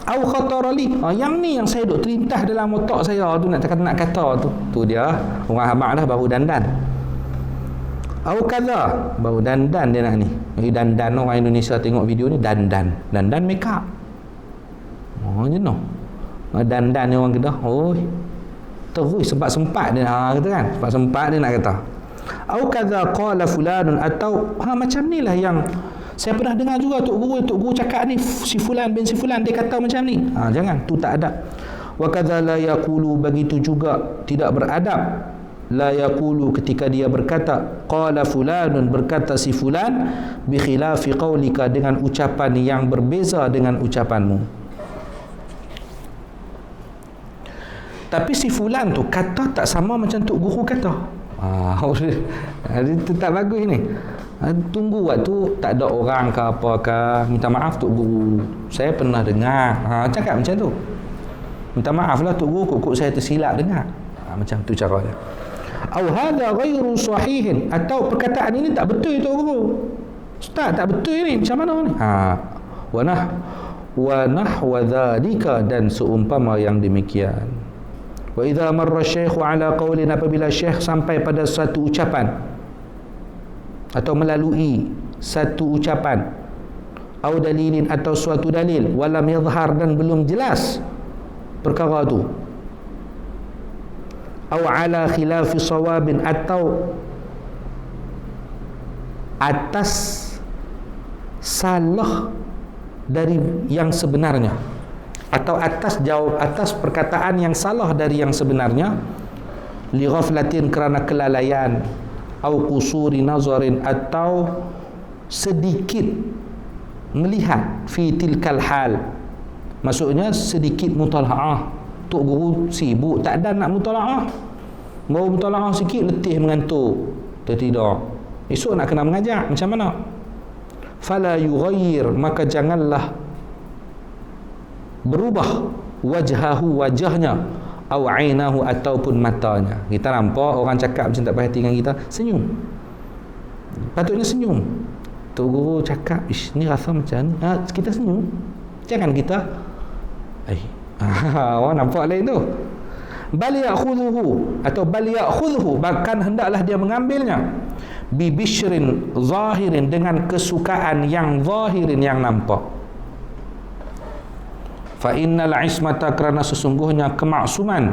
Au khatara li, yang ni yang saya duk terlintas dalam otak saya tu nak kata tu. Tu dia orang hamak dah baru dandan. Au kaza, baru dandan dia nak ni. Dandan orang Indonesia tengok video ni dandan make up. Je noh. Dandan ni orang Kedah, terus sempat dia kata kan, sempat dia nak kata. Au kaza qala fulanun, atau macam ni lah yang saya pernah dengar juga tok guru cakap ni, si fulan bin si fulan dia kata macam ni. Jangan, tu tak adab. Wa kadza la yaqulu, begitu juga tidak beradab. La yaqulu, ketika dia berkata qala fulanun, berkata si fulan, bi khilafi qaulika, dengan ucapan yang berbeza dengan ucapanmu. Tapi si fulan tu kata tak sama macam tok guru kata. Itu tak bagus ni. Tunggu waktu tak ada orang ke apa ke, minta maaf tok guru, saya pernah dengar. Cakap macam tu. Minta maaf lah tok guru, kok saya tersilap dengar. Macam tu cara dia. Au hadza ghairu sahihin, atau perkataan ini tak betul tok guru. Ustaz, tak betul ni, macam mana ni? Wa nahwa dzalika, dan seumpama yang demikian. Wa idza marra syaikhu ala qaulin, apabila syekh sampai pada satu ucapan atau melalui satu ucapan, au dalilin, atau suatu dalil, walam yadhhar, dan belum jelas perkara tu, au ala khilafi sawabin, atau atas salah dari yang sebenarnya, atau atas perkataan yang salah dari yang sebenarnya, li ghaflatin, kerana kelalaian, au qusuri nazarin, atau sedikit melihat, fi tilkal hal, maksudnya sedikit mutalaah. Tok guru sibuk, tak ada nak mutalaah, mau mutalaah sikit letih mengantuk, tertidur, esok nak kena mengajar, macam mana? Fala yughayyir, maka janganlah berubah wajhahu, wajahnya, au ainahu, ataupun matanya. Kita nampak orang cakap macam tak perhatikan kita, senyum, patutnya senyum. Tok guru cakap, ni rasa macam ni, kita senyum, jangan kita orang nampak lain tu. Bal ya'khudhuhu, atau bal ya'khudhuhu, bahkan hendaklah dia mengambilnya, bi bishrin zahirin, dengan kesukaan yang zahirin, yang nampak. Fa innal ismata, kerana sesungguhnya kemaksuman,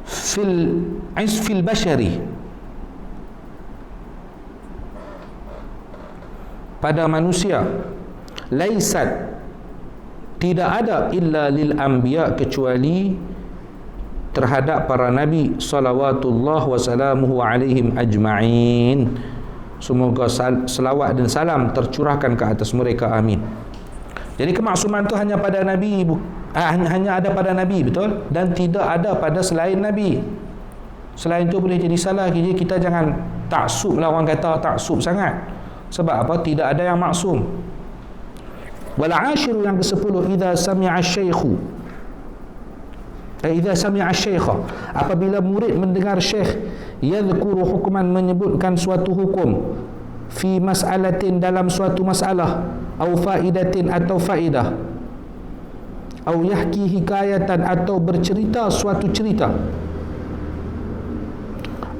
fil bashari, pada manusia, laisat, tidak ada, illa lil anbiya, kecuali terhadap para nabi, salawatullah wa salamuhu alaihim ajma'in, semoga selawat dan salam tercurahkan ke atas mereka, amin. Jadi kemaksuman tu hanya pada nabi, hanya ada pada nabi, betul, dan tidak ada pada selain nabi. Selain tu boleh jadi salah. Jadi kita jangan taksub lah, orang kata taksub sangat. Sebab apa? Tidak ada yang maksum. Wal ashiru, yang ke-10, idza sami'a syaikhu, idza sami'a syaikha, apabila murid mendengar syekh, yadhkuru hukman, menyebutkan suatu hukum, fi mas'alatin, dalam suatu masalah, au faidatin, atau faidah, au yahki hikayatan, atau bercerita suatu cerita,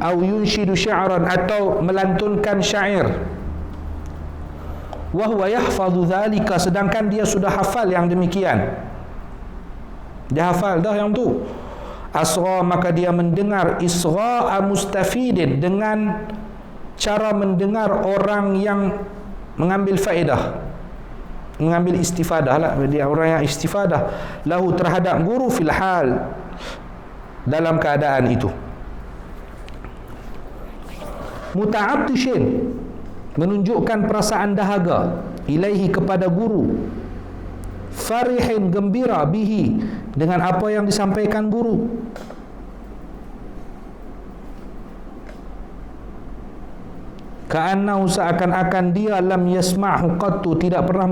au yunshidu sya'ran, atau melantunkan syair, wa huwa yahfazu dhalika, sedangkan dia sudah hafal yang demikian, dia hafal dah yang tu. Asra, maka dia mendengar, isra'a mustafidin, dengan cara mendengar orang yang mengambil faedah, mengambil istifadah lah, dia orang yang istifadah, lahu, terhadap guru, fil hal, dalam keadaan itu. Muta'attishin, menunjukkan perasaan dahaga, ilaihi, kepada guru, farihin, gembira, bihi, dengan apa yang disampaikan guru. Ka'annahu, seakan-akan dia lam yasma'hu qattu, tidak pernah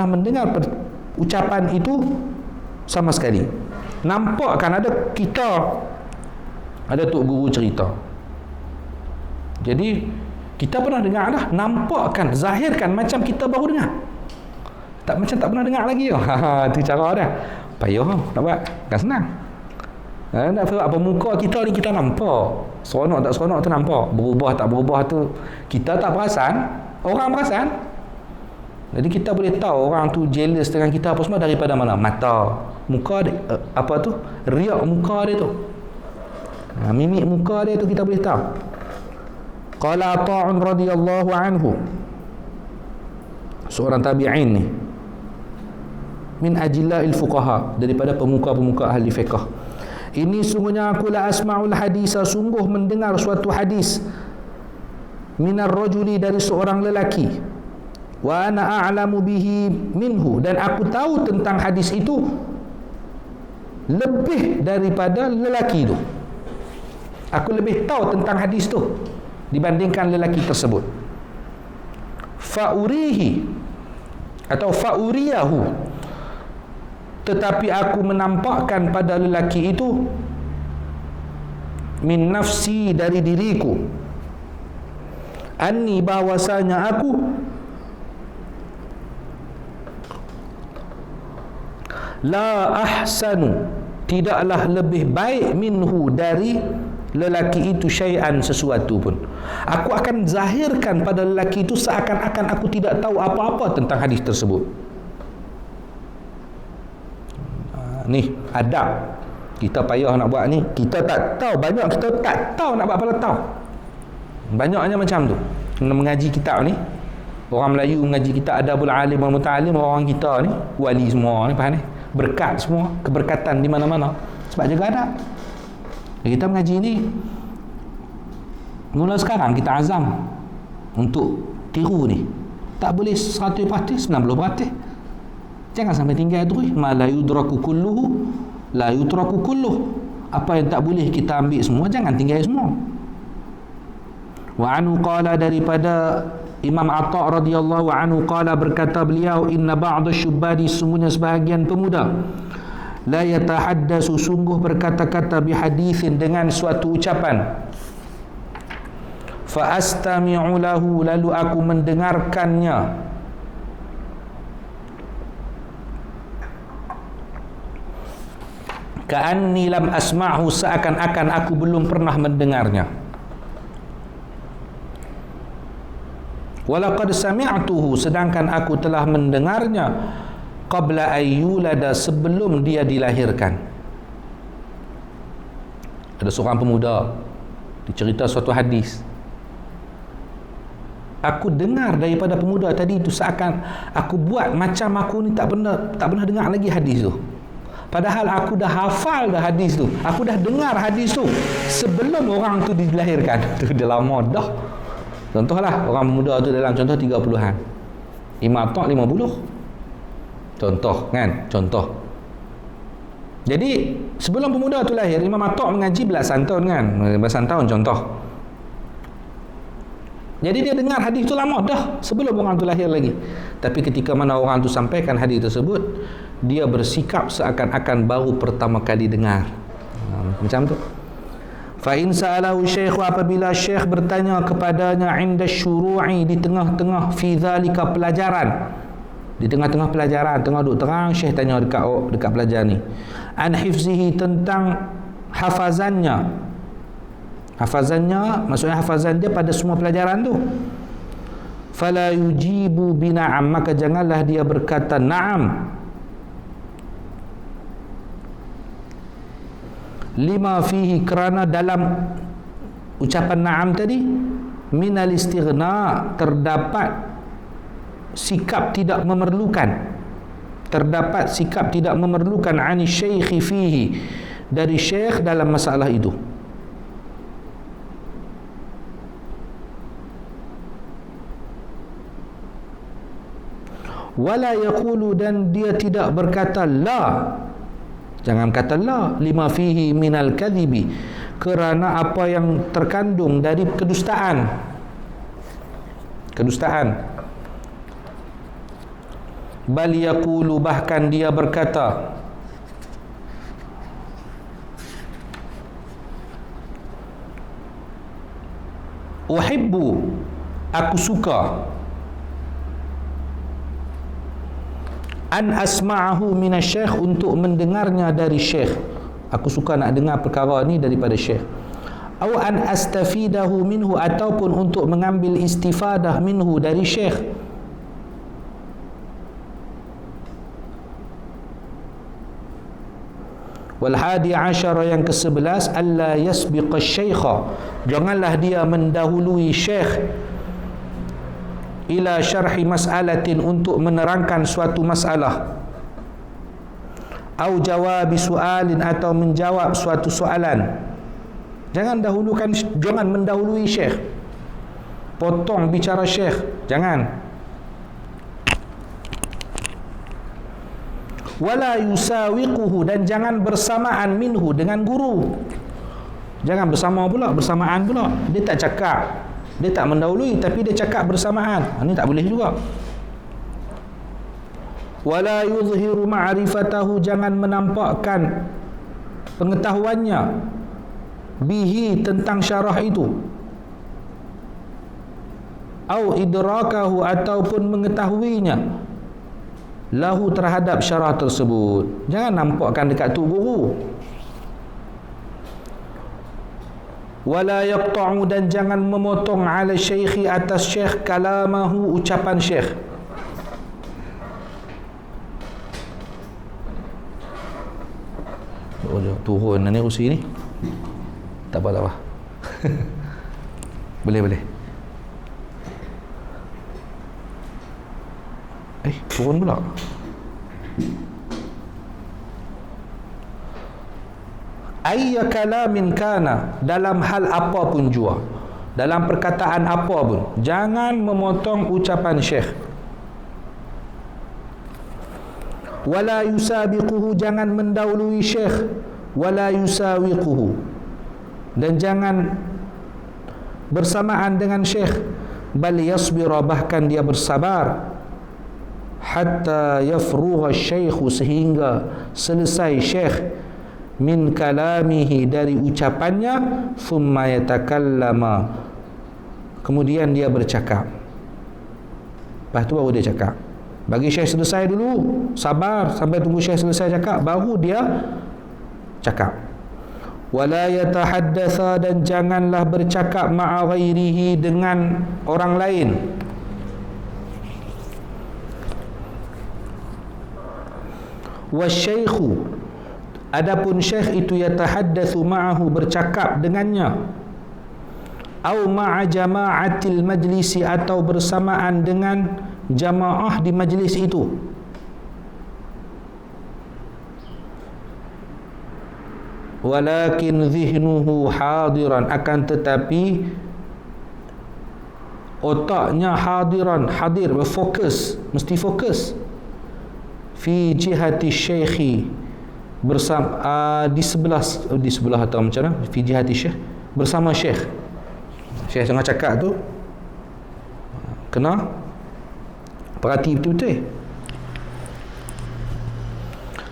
mendengar ucapan itu sama sekali. Nampak kan ada tok guru cerita. Jadi kita pernah dengar dah, nampak kan, zahirkan macam kita baru dengar. Macam tak pernah dengar lagi. Itu cara dah. Payah nak buat, kan senang. Nak apa muka kita ni kita nampak. Seronok tak seronok tu nampak. Berubah tak berubah tu kita tak perasan, orang perasan. Jadi kita boleh tahu orang tu jealous dengan kita apa semua daripada mana? Mata, muka dia, apa tu? Riak muka dia tu. Mimik muka dia tu kita boleh tahu. Qala Ata'un radhiyallahu anhu, seorang tabi'in ni, min ajilla'il fuqaha, daripada pemuka-pemuka ahli fiqh. Ini sungguhnya aku la asma'ul hadisa, sungguh mendengar suatu hadis, minar rajuli, dari seorang lelaki, wa ana a'lamu bihi minhu, dan aku tahu tentang hadis itu lebih daripada lelaki itu. Aku lebih tahu tentang hadis tu dibandingkan lelaki tersebut. Fa'urihi atau fa'uriyahu, tetapi aku menampakkan pada lelaki itu min nafsi, dari diriku, anni, bahwasanya aku la ahsanu, tidaklah lebih baik minhu, dari lelaki itu, syai'an, sesuatu pun. Aku akan zahirkan pada lelaki itu seakan-akan aku tidak tahu apa-apa tentang hadis tersebut. Ni adab kita payah nak buat ni. Kita tak tahu, banyak kita tak tahu nak buat apa tahu. Banyaknya macam tu. Mengaji kitab ni, orang Melayu mengaji kitab Adabul Alim wal Muta'alim, orang kita ni wali semua ni, faham ni? Berkat semua, keberkatan di mana-mana sebab jaga adab. Kita mengaji ni mula sekarang kita azam untuk tiru ni. Tak boleh 100%, 90%. Jangan sampai tinggal terus. Ma la yudraku kulluhu la yutraku kulluh. Apa yang tak boleh kita ambil semua, jangan tinggal semua. Wa anhu qala, daripada Imam Atha radhiyallahu anhu qala, berkata beliau, inna ba'da syubbadi, sungguhnya sebahagian pemuda, la yatahaddasu, sungguh berkata-kata, bihadithin, dengan suatu ucapan, fa astami'u lahu, lalu aku mendengarkannya, ka'anni lam asma'hu, seakan-akan aku belum pernah mendengarnya. Walaqad sami'tuhu, sedangkan aku telah mendengarnya, qabla ayyulada, sebelum dia dilahirkan. Ada seorang pemuda dicerita suatu hadis. Aku dengar daripada pemuda tadi itu, seakan aku buat macam aku ni tak pernah dengar lagi hadis tu. Padahal aku dah hafal dah hadis tu. Aku dah dengar hadis tu sebelum orang tu dilahirkan. Tu dah lama dah. Contohlah orang muda tu dalam contoh 30-an. Imam Atha 50. Contoh kan? Contoh. Jadi sebelum pemuda tu lahir, Imam Atha mengaji belasan tahun kan? Belasan tahun contoh. Jadi dia dengar hadis tu lama dah sebelum orang tu lahir lagi. Tapi ketika mana orang tu sampaikan hadis tersebut, dia bersikap seakan-akan baru pertama kali dengar. Macam tu. Fa in sa'alahu syekh, apabila syekh bertanya kepadanya, inda syuru'i, di tengah-tengah, fi zalika, pelajaran, di tengah-tengah pelajaran, tengah duduk terang, syekh tanya dekat pelajar ni, an hifzihi, tentang hafazannya. Hafazannya maksudnya hafazan dia pada semua pelajaran tu. Fala yujibu bina'am, maka janganlah dia berkata na'am, lima fihi, kerana dalam ucapan na'am tadi, minal istighna, terdapat sikap tidak memerlukan, terdapat sikap tidak memerlukan, ani syaikhi fihi, dari syekh dalam masalah itu. Wala yaqulu, dan dia tidak berkata la. Jangan kata la lima fihi minal kadhibi, kerana apa yang terkandung dari kedustaan. Bal yaqulu, bahkan dia berkata, uhibbu, aku suka, an asma'ahu minasyekh, untuk mendengarnya dari syekh. Aku suka nak dengar perkara ni daripada syekh. Au an astafidahu minhu, ataupun untuk mengambil istifadah minhu dari syekh. Wal hadi asyara, yang ke-11, alla yasbiqa syaikha, janganlah dia mendahului syekh, ila syarhi mas'alatin, untuk menerangkan suatu masalah, au jawabi su'alin, atau menjawab suatu soalan. Jangan mendahului syekh, potong bicara syekh, jangan. Wala yusawiquhu, dan jangan bersamaan minhu, dengan guru. Jangan bersamaan pula. Dia tak cakap, dia tak mendahului, tapi dia cakap bersamaan. Ini tak boleh juga. Wala yuzhiru ma'rifatahu, jangan menampakkan pengetahuannya, bihi, tentang syarah itu. Au idrakahu, ataupun mengetahuinya, lahu, terhadap syarah tersebut. Jangan nampakkan dekat tu guru. Wala yaqta'u, dan jangan memotong ala syaikhi, atas syekh, kalamahu, ucapan syekh. Turun ni rusi ni. Tak apa. Boleh. Turun pula. Ayya kalamin kana, dalam hal apa pun jua, dalam perkataan apa pun, jangan memotong ucapan syekh. Wala yusabiquhu, jangan mendahului syekh. Wala yusawiquhu, dan jangan bersamaan dengan syekh. Bal yasbira, bahkan dia bersabar, hatta yafrugha syaikhu, sehingga selesai syekh, min kalamihi, dari ucapannya, thumma yatakallama, kemudian dia bercakap. Lepas tu baru dia cakap. Bagi syekh selesai dulu, sabar sampai tunggu syekh selesai cakap, baru dia cakap. Wala yatahaddatha, dan janganlah bercakap, ma'a ghairihi, dengan orang lain. Wasyaikhu, adapun syekh itu, yatahaddatsu ma'ahu, bercakap dengannya. Au ma'a jama'atil majlisi, atau bersamaan dengan jamaah di majlis itu. Walakin zihnuhu hadiran, akan tetapi otaknya hadir, berfokus, mesti fokus. Fi jihati syekhi, bersama di sebelah atau macam mana? Fi jihati syekh, bersama syekh. Syekh tengah cakap tu, kena perhati betul-betul.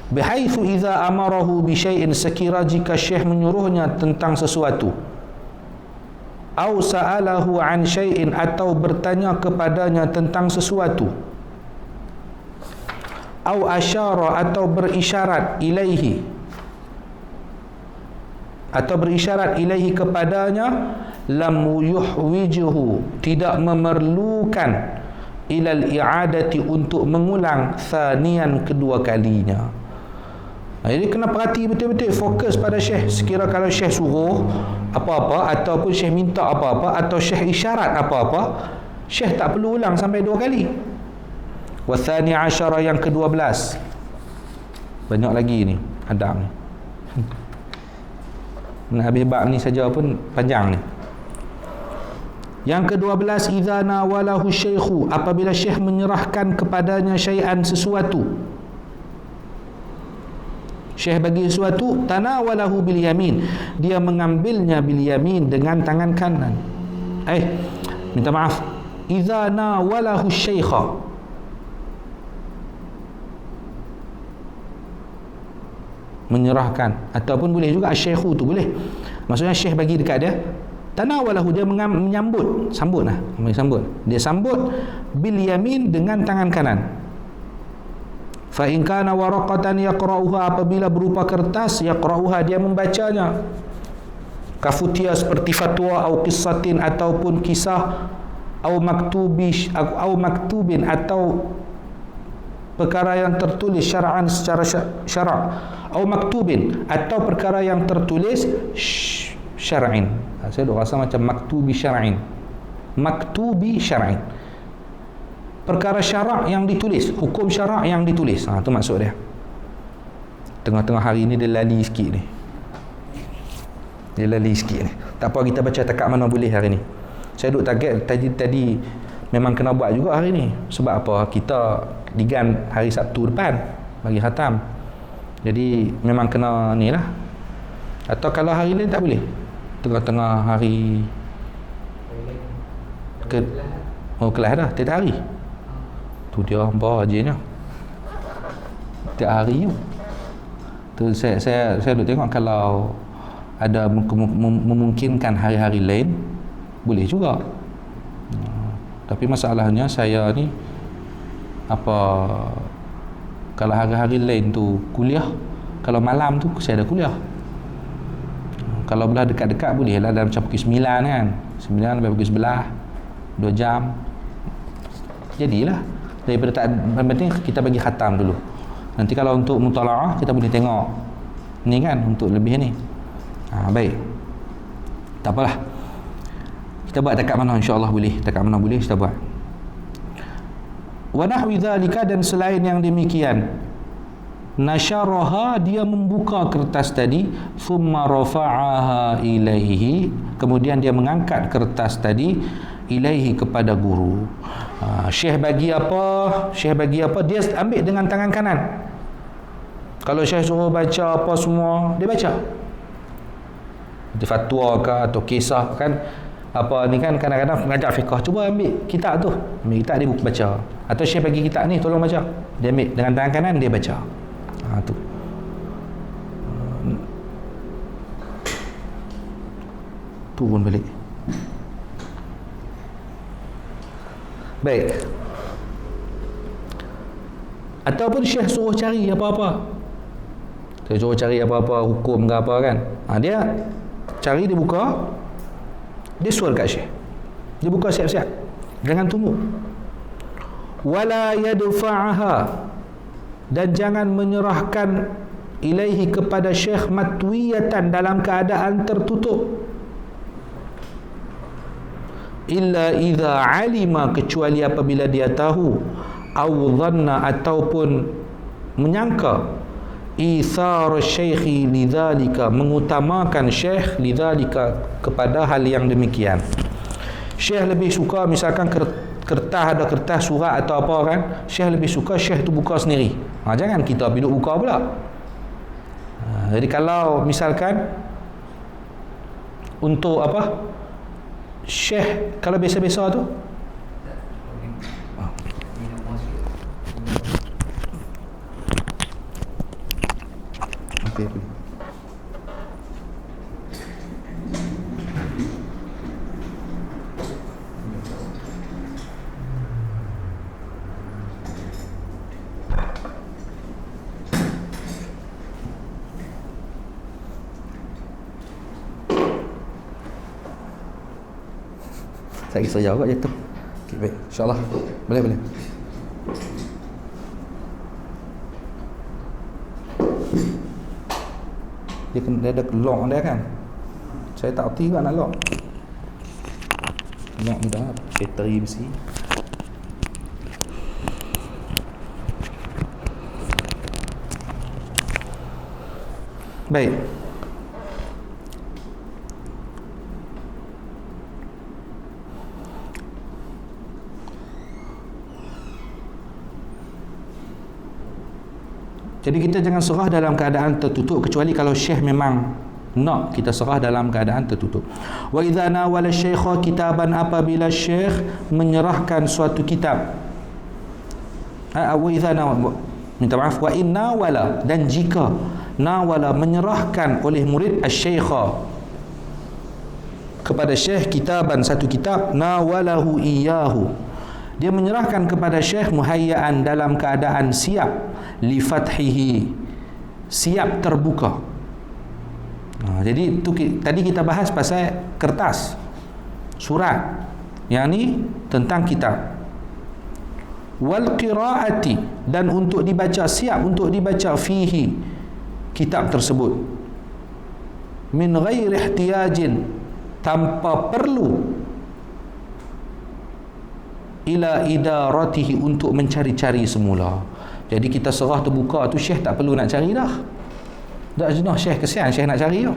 Bihaitsu idza amarahu bi syai'in, sekira jika syekh menyuruhnya tentang sesuatu, au sa'alahu an syai'in, atau bertanya kepadanya tentang sesuatu, au asyara, atau berisyarat ilaihi, kepadanya, lam yuhwijuhu, tidak memerlukan, ilal i'adati, untuk mengulang, thaniyan, kedua kalinya. Jadi kena perhati betul-betul, fokus pada syekh. Sekira kalau syekh suruh apa-apa, ataupun syekh minta apa-apa, atau syekh isyarat apa-apa, syekh tak perlu ulang sampai 2 kali. Wathani asyara, yang ke-12. Banyak lagi ni adab ni. Nak habis bab ni saja pun panjang ni. Yang ke-12, idza nawalahu syaikhu, apabila syekh menyerahkan kepadanya syai'an sesuatu. Syekh bagi sesuatu, tanawalahu bil yamin, dia mengambilnya bil yamin dengan tangan kanan. Minta maaf, idza nawalahu syaikha, menyerahkan, ataupun boleh juga asy-syaikhu tu boleh. Maksudnya syekh bagi dekat dia, tanawalahu, dia menyambut, sambut. Dia sambut bil yamin dengan tangan kanan. Fa in kana waraqatan yaqra'uha, apabila berupa kertas, yaqra'uha, dia membacanya. Kafutia, seperti fatwa, atau qissatin, ataupun kisah, atau maktubin, atau perkara yang tertulis syar'an, secara syara', atau maktubin, atau perkara yang tertulis syar'in. Saya dah rasa macam maktubi syar'in. Maktubi syar'in, perkara syarak yang ditulis, hukum syarak yang ditulis. Tu maksud dia. Tengah-tengah hari ni dia lali sikit ni. Tak apa, kita baca takat mana boleh hari ni. Saya duk target tadi memang kena buat juga hari ni. Sebab apa? Kita digan hari Sabtu depan bagi khatam. Jadi memang kena ni lah. Atau kalau hari lain tak boleh? Tengah-tengah hari kelas dah, tiap hari. Tu dia hampa ajinya. Tiap hari tu. Saya duk tengok kalau ada memungkinkan hari-hari lain, boleh juga. Tapi masalahnya saya ni, kalau hari-hari lain tu kuliah, kalau malam tu saya ada kuliah. Kalau belah dekat-dekat boleh lah, dalam macam pukul 9 kan, 9 sampai pukul 11, 2 jam. Jadilah, daripada tak, yang penting kita bagi khatam dulu. Nanti kalau untuk mutalaah kita boleh tengok ni kan, untuk lebih ni. Baik, tak apalah, kita buat dekat mana insya-Allah boleh, dekat mana boleh kita buat. Wa nahwi dzalika, dan selain yang demikian, nasyaraha, dia membuka kertas tadi, thumma rafa'aha ilaihi, kemudian dia mengangkat kertas tadi ilaihi, kepada guru. Syekh bagi apa, dia ambil dengan tangan kanan. Kalau syekh suruh baca apa semua, dia baca. Fatwa ke atau kisah kan, apa ni kan, kadang-kadang mengajar fiqh, cuba ambil kitab tu, ambil kitab, dia baca. Atau syekh bagi kitab ni, tolong baca, dia ambil dengan tangan kanan, dia baca. Tu turun balik. Baik. Ataupun syekh suruh cari apa-apa, dia suruh cari apa-apa hukum ke apa kan, dia cari, dia buka, dia suruh kat syekh, dia buka siap-siap, jangan tunggu. Wala yadfa'aha, dan jangan menyerahkan ilaihi, kepada syekh, matwiyatan, dalam keadaan tertutup. Illa idza alima, kecuali apabila dia tahu, au dhanna, ataupun menyangka, ithar syekhi lidzalika, mengutamakan syekh lidzalika, kepada hal yang demikian. Syekh lebih suka misalkan kertas, ada kertas surat atau apa kan, syekh lebih suka syekh tu buka sendiri. Jangan kita duduk buka pula. Jadi kalau misalkan untuk apa, syekh kalau biasa-biasa tu, saya kisah jauh kat jatuh. Okay, baik, insyaAllah boleh. Dia ada lock dia kan, saya tak erti juga nak lock. Lock mudah, bateri besi. Baik. Jadi kita jangan serah dalam keadaan tertutup, kecuali kalau syekh memang nak kita serah dalam keadaan tertutup. Wa idza nawala syaikha kitaban, apabila syekh menyerahkan suatu kitab. Wa idza nawala, minta maaf, wa inna wala, dan jika nawala menyerahkan oleh murid asy-syaikha kepada syekh kitaban, satu kitab, nawalahu iyyahu, dia menyerahkan kepada syekh muhayyaan, dalam keadaan siap, li fathihi, siap terbuka. Jadi tu tadi kita bahas pasal kertas, surat, yang ni tentang kitab. Wal qiraati, dan untuk dibaca, siap untuk dibaca, fihi, kitab tersebut, min ghairi ihtiyajin, tanpa perlu, ila idaratihi, untuk mencari-cari semula. Jadi kita serah terbuka tu, syekh tak perlu nak cari dah. Tak jenuh syekh, kesian syekh nak cari tu.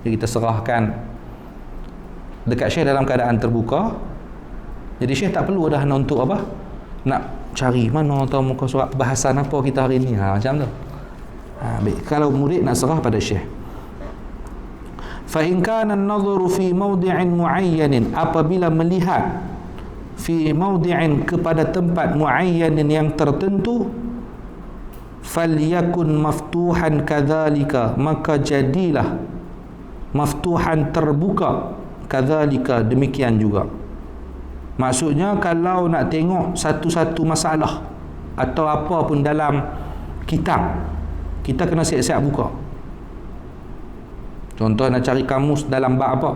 Jadi kita serahkan dekat syekh dalam keadaan terbuka. Jadi syekh tak perlu dah nak untuk apa, nak cari mana tahu muka surat bahasan apa kita hari ni, macam tu. Baik, kalau murid nak serah pada syekh. Fa in kana an-nadharu fi mawdi'in mu'ayyanin, apabila melihat fi mawdi'in, kepada tempat mu'ayyanin yang tertentu, falyakun maftuhan kadzalika, maka jadilah maftuhan, terbuka, kadzalika, demikian juga. Maksudnya kalau nak tengok satu-satu masalah atau apa pun dalam kitab, kita kena siap-siap buka. Contoh nak cari kamus dalam bab apa,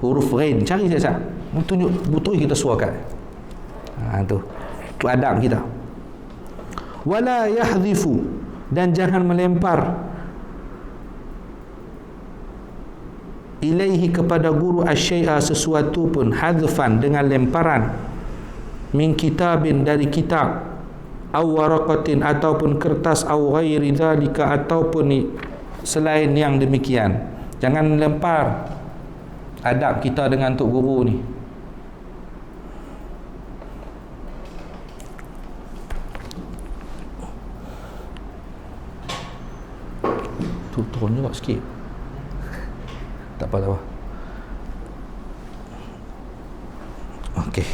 huruf ghain, cari siap-siap, tunjuk betul kita suarakan. Tu adab kita. Wala yahdhifu, dan jangan melempar, ilaihi, kepada guru, asyai'a, sesuatu pun, hadfan, dengan lemparan, min kitabin, dari kitab, aw waraqatin, ataupun kertas, aw ghairi dzalika, ataupun selain yang demikian. Jangan lempar. Adab kita dengan tok guru ni. Turun juga sikit. Tak apa. Okey.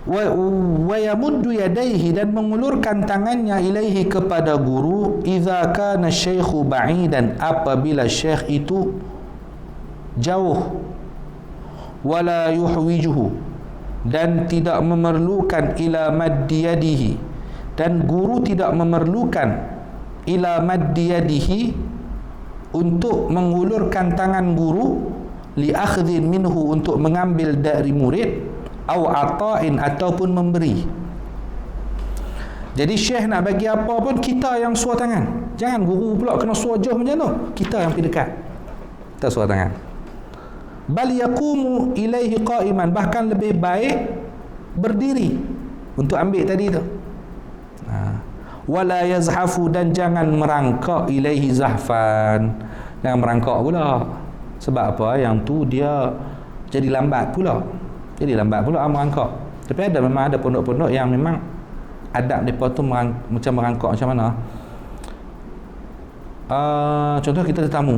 Wa yamuddu yadayhi, dan mengulurkan tangannya, ilaihi, kepada guru, idza kana syaikhu ba'idan, apabila syekh itu jauh, wala yuhwijuhu, dan tidak memerlukan, ila maddi yadihi, dan guru tidak memerlukan, ila maddi yadihi, untuk mengulurkan tangan guru, li akhdhin minhu, untuk mengambil dari murid, au ata'in, ataupun memberi. Jadi syekh nak bagi apa pun, kita yang suar tangan. Jangan guru pula kena suar jauh macam tu. Kita yang pergi dekat, kita suar tangan. Bal yaqumu ilaihi qa'iman, bahkan lebih baik berdiri untuk ambil tadi tu. Wala yazhafu, dan jangan merangkak, ilaihi zahfan, jangan merangkak pula. Sebab apa? Yang tu dia jadi lambat pula. Jadi lambat pula merangkak. Tapi memang ada pondok-pondok yang memang adab mereka tu macam merangkak macam mana. Contoh kita tetamu.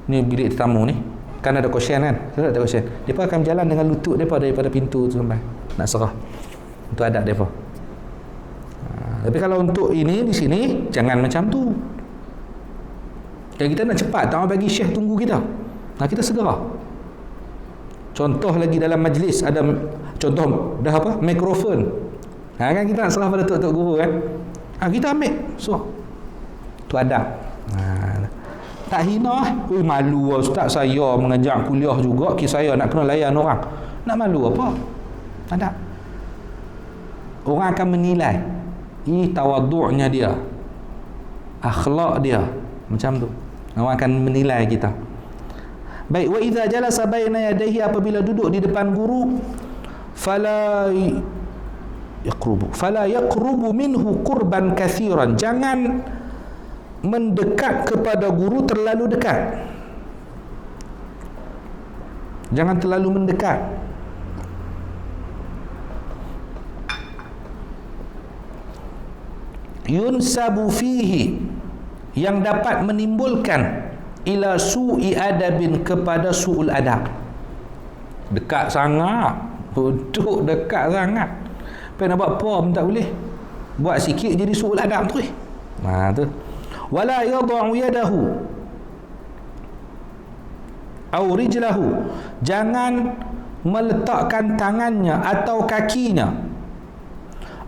Ni bilik tetamu ni, kan ada cushion kan? Ada cushion. Mereka akan jalan dengan lutut mereka daripada pintu tu sampai nak serah. Itu adab mereka. Tapi kalau untuk ini di sini jangan macam tu. Kalau kita nak cepat, tak mau bagi syekh tunggu kita. Kita segera. Contoh lagi dalam majlis ada contoh dah apa? Mikrofon. Kan kita nak serah pada tok-tok guru kan? Kita ambil. So tu adab. Tak hina. Malu ustaz saya mengajar kuliah juga, saya nak kena layan orang. Nak malu apa? Adab. Orang akan menilai. Ini tawaduknya dia, akhlak dia, macam tu. Orang akan menilai kita. Baik, wa idza jalasa baina yadayhi, apabila duduk di depan guru, fala yaqrubu minhu qurban katsiran, jangan mendekat kepada guru terlalu dekat. Jangan terlalu mendekat. yunsabu fihi, yang dapat menimbulkan ila su'i adabin, kepada su'ul adab. Dekat sangat, duduk dekat sangat. Apa nak buat apa pun tak boleh. Buat sikit jadi su'ul adab tu. Tu. Wala yad'u yadahu aw rijlahu, jangan meletakkan tangannya atau kakinya,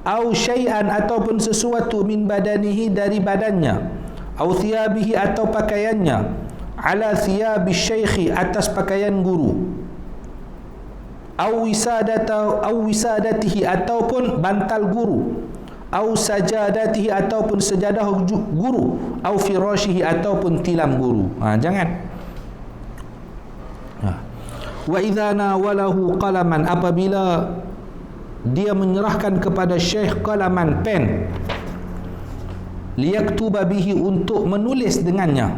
aw syai'an, ataupun sesuatu, min badanihi, dari badannya, aw thiyabihi, atau pakaiannya, ala thiyabi syaikhi, atas pakaian guru, aw wisadatihi, ataupun bantal guru, aw sajadatihi, ataupun sejadah guru, aw firashihi, ataupun tilam guru. Jangan. Wa idza nawalahu qalaman, apabila dia menyerahkan kepada syekh qalaman, pen, liyaktuba bihi, untuk menulis dengannya,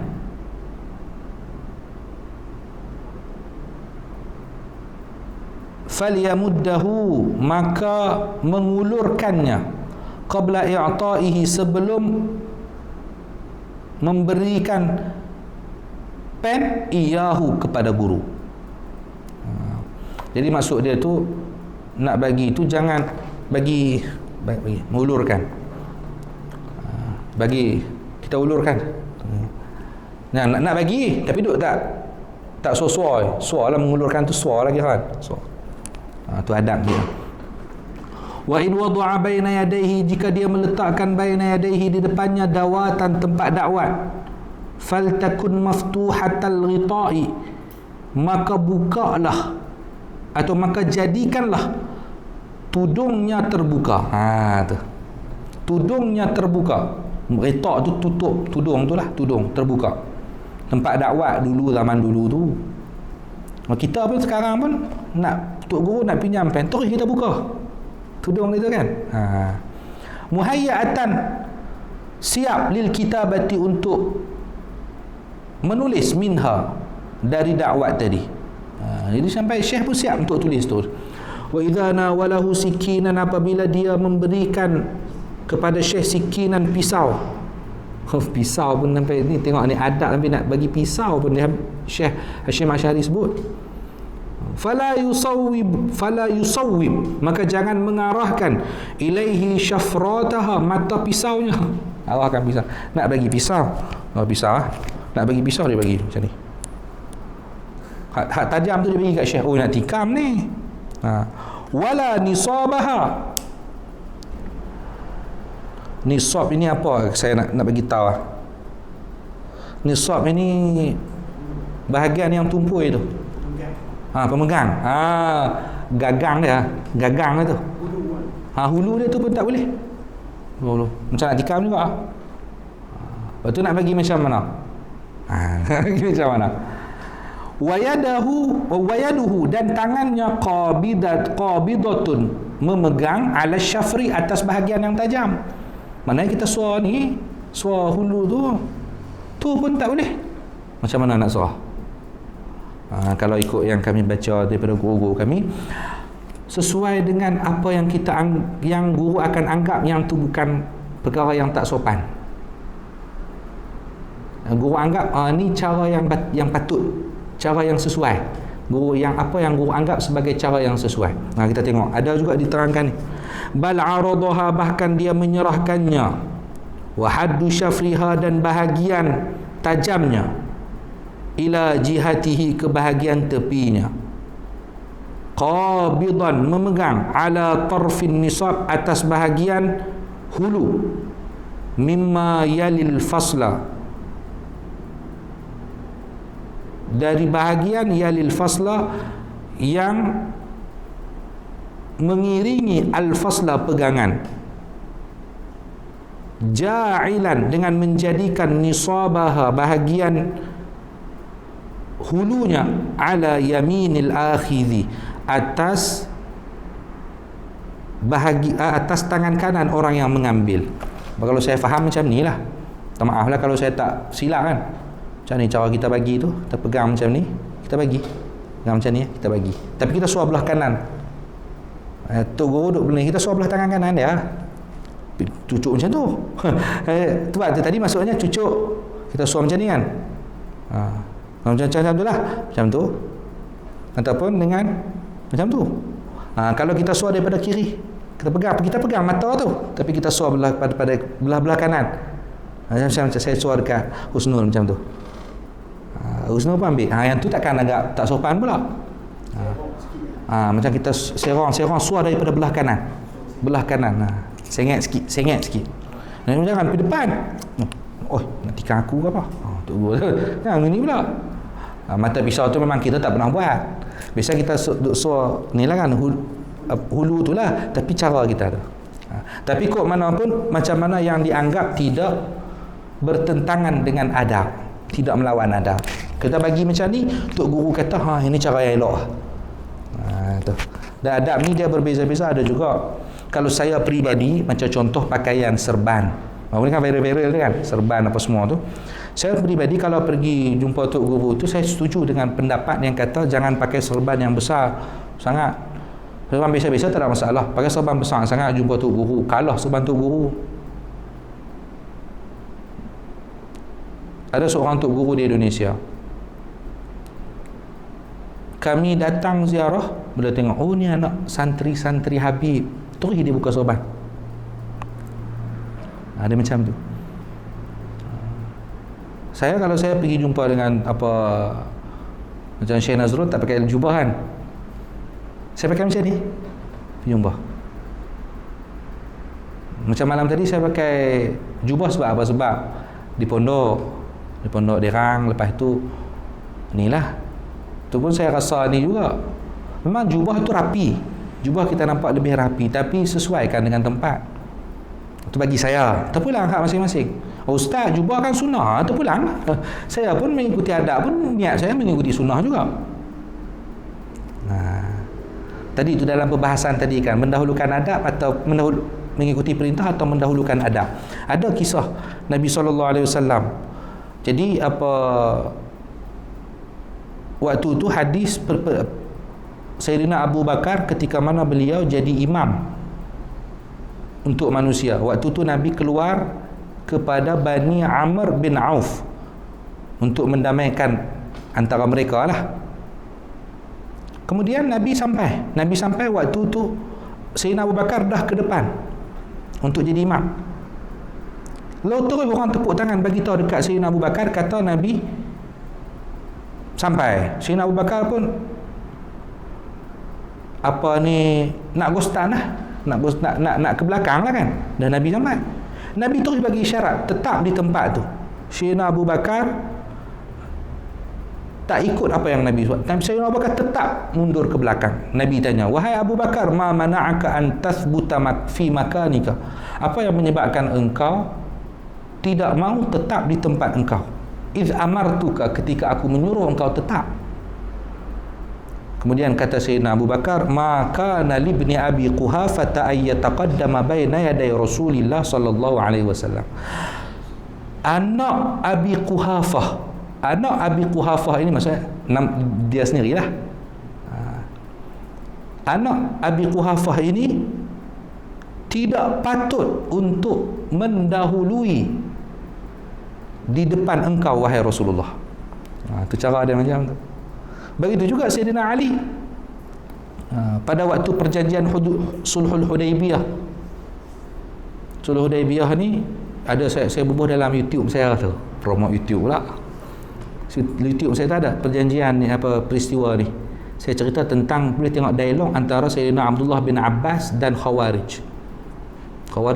falyamuddahu, maka mengulurkannya, qabla i'ta'ihi, sebelum memberikan pen iyahu, kepada guru. Jadi maksud dia tu, nak bagi tu jangan bagi mengulurkan. Bagi, kita ulurkan. Nak bagi tapi duk tak sesuai. Soalan mengulurkan tu suar lagi kan. Tu adab dia. Wa in wada'a baina yadayhi, jika dia meletakkan baina yadayhi, di depannya, dawatan, tempat dakwat, faltakun maftuhatal ghita'i, maka bukalah, atau maka jadikanlah tudungnya terbuka. Tu. Tudungnya terbuka. Ghita' tu tutup tudung tu lah, tudung terbuka. Tempat dakwat dulu, zaman dulu tu. Kita pun sekarang pun nak Tok Guru nak pinjam pen, terus kita buka tudung itu kan. Muhayyatan, siap, lil kitabati, untuk menulis, minha, dari dakwat tadi. Jadi sampai syekh pun siap untuk tulis tu. Wa idza nawalahu sikinan, apabila dia memberikan kepada syekh sikinan, pisau. Pisau pun sampai ni, tengok ni adab, sampai nak bagi pisau pun dia, Syekh Hashim Asy'ari sebut. Fala yusawwib, maka jangan mengarahkan, ilaihi syafrataha, mata pisaunya. Arahkan pisau. Nak bagi pisau, nak bagi pisau, dia bagi macam ni. Hak tajam tu dia bagi kat syekh. Nak tikam ni. Wala nisabaha. Nisab ini apa? Saya nak bagi tahu. Nisab ini bahagian yang tumpul itu. Pemegang. Gagang dia. Gagang dia tu. Hulu dia tu pun tak boleh. Hulu. Macam nak tikam juga. Lepas tu nak bagi macam mana? Bagi macam mana? Wayaduhu, dan tangannya, qabidatun, memegang, ala syafri, atas bahagian yang tajam. Maknanya kita suar ni, suar hulu tu pun tak boleh. Macam mana nak suar? Kalau ikut yang kami baca daripada guru-guru kami, sesuai dengan apa yang yang guru akan anggap yang tu bukan perkara yang tak sopan. Guru anggap ni cara yang patut, cara yang sesuai. Apa yang guru anggap sebagai cara yang sesuai. Kita tengok ada juga diterangkan ni. Bal aradaha, bahkan dia menyerahkannya, wa haddu syafriha, dan bahagian tajamnya, ila jihatihi, ke bahagian tepinya, qabidan, memegang, ala tarfin nisab, atas bahagian hulu, mimma yalil fasla, dari bahagian yalil fasla, yang mengiringi al-fasla, pegangan, ja'ilan, dengan menjadikan nisabaha, bahagian hulunya, ala yaminil akhidhi, atas tangan kanan orang yang mengambil. Kalau saya faham macam ni lah, maaf lah kalau saya tak silap kan. Macam ni cara kita bagi tu, kita pegang macam ni, kita bagi, pegang macam ni, kita bagi, tapi kita suar belah kanan. Tok Guru duduk belah, kita suar belah tangan kanan dia. cucuk macam tu. Sebab tu tadi maksudnya cucuk kita suar macam ni kan. Macam tu lah, macam tu. Ataupun dengan macam tu. Kalau kita suar daripada kiri, kita pegang mata tu, tapi kita suar pada belah kanan. Macam saya suar dekat Husnul macam tu. Husnul pun ambil. Yang tu takkan agak tak sopan pula. Macam kita serong suar daripada belah kanan. Sengit sikit. Jangan pergi depan. Nak tikam aku ke apa? Jangan ni pula. Mata pisau tu memang kita tak pernah buat. Biasa kita duk suar ni lah kan, hulu tu lah, tapi cara kita tu. Tapi kok mana pun, macam mana yang dianggap tidak bertentangan dengan adab, tidak melawan adab, kita bagi macam ni, tok guru kata ini cara yang elok. Tu. Dan adab ni dia berbeza-beza. Ada juga kalau saya peribadi, macam contoh pakaian serban, ini kan viral kan, serban apa semua tu. Saya peribadi kalau pergi jumpa tok guru tu, saya setuju dengan pendapat yang kata jangan pakai serban yang besar sangat. Serban biasa-biasa tak ada masalah. Pakai serban besar sangat jumpa tok guru, kalah serban tok guru. Ada seorang tok guru di Indonesia, kami datang ziarah, bila tengok ni anak santri Habib, terus dia buka serban. Ada macam tu. Kalau saya pergi jumpa dengan macam Syekh Nazrul, tak pakai jubah kan, saya pakai macam ni pergi jumpa. Macam malam tadi saya pakai jubah sebab apa? Sebab di pondok derang, lepas tu inilah tu pun saya rasa ni juga, memang jubah tu rapi, jubah kita nampak lebih rapi, tapi sesuaikan dengan tempat. Itu bagi saya. Terpulang hak masing-masing. Ustaz, jubah kan sunnah, terpulang. Saya pun mengikuti adab pun, niat saya mengikuti sunnah juga. Tadi itu dalam perbahasan tadi kan, mendahulukan adab atau mengikuti perintah atau mendahulukan adab. Ada kisah Nabi SAW. Jadi waktu itu hadis Sayyidina Abu Bakar ketika mana beliau jadi imam untuk manusia. Waktu itu Nabi keluar kepada Bani Amr bin Auf untuk mendamaikan antara mereka lah. Kemudian Nabi sampai waktu itu Sayyidina Abu Bakar dah ke depan untuk jadi imam. Lalu terus orang tepuk tangan bagi tahu dekat Sayyidina Abu Bakar, kata Nabi sampai. Sayyidina Abu Bakar pun nak gostan lah, nak ke belakang lah kan, dan Nabi sampai. Nabi terus bagi isyarat tetap di tempat tu. Sayyidina Abu Bakar tak ikut apa yang Nabi buat. Sayyidina Abu Bakar tetap mundur ke belakang. Nabi tanya, wahai Abu Bakar, ma mana'aka an tathbuta fi makanika? Apa yang menyebabkan engkau tidak mau tetap di tempat engkau? Iz amartuka, ketika aku menyuruh engkau tetap. Kemudian kata Sayyidina Abu Bakar, maka nalibni Abi Quhafah ay yataqaddama baina yaday Rasulillah sallallahu alaihi wasallam. Anak Abi Quhafah ini maksudnya dia sendirilah. Anak Abi Quhafah ini tidak patut untuk mendahului di depan engkau wahai Rasulullah. Itu cara dia macam tu. Begitu juga Sayyidina Ali pada waktu perjanjian Sulhul Hudaybiyah. Sulhul Hudaybiyah ni ada saya bubuh dalam YouTube saya tu, promote YouTube pula. YouTube saya tak ada perjanjian ni, peristiwa ni. Saya cerita tentang, boleh tengok dialog antara Sayyidina Abdullah bin Abbas dan Khawarij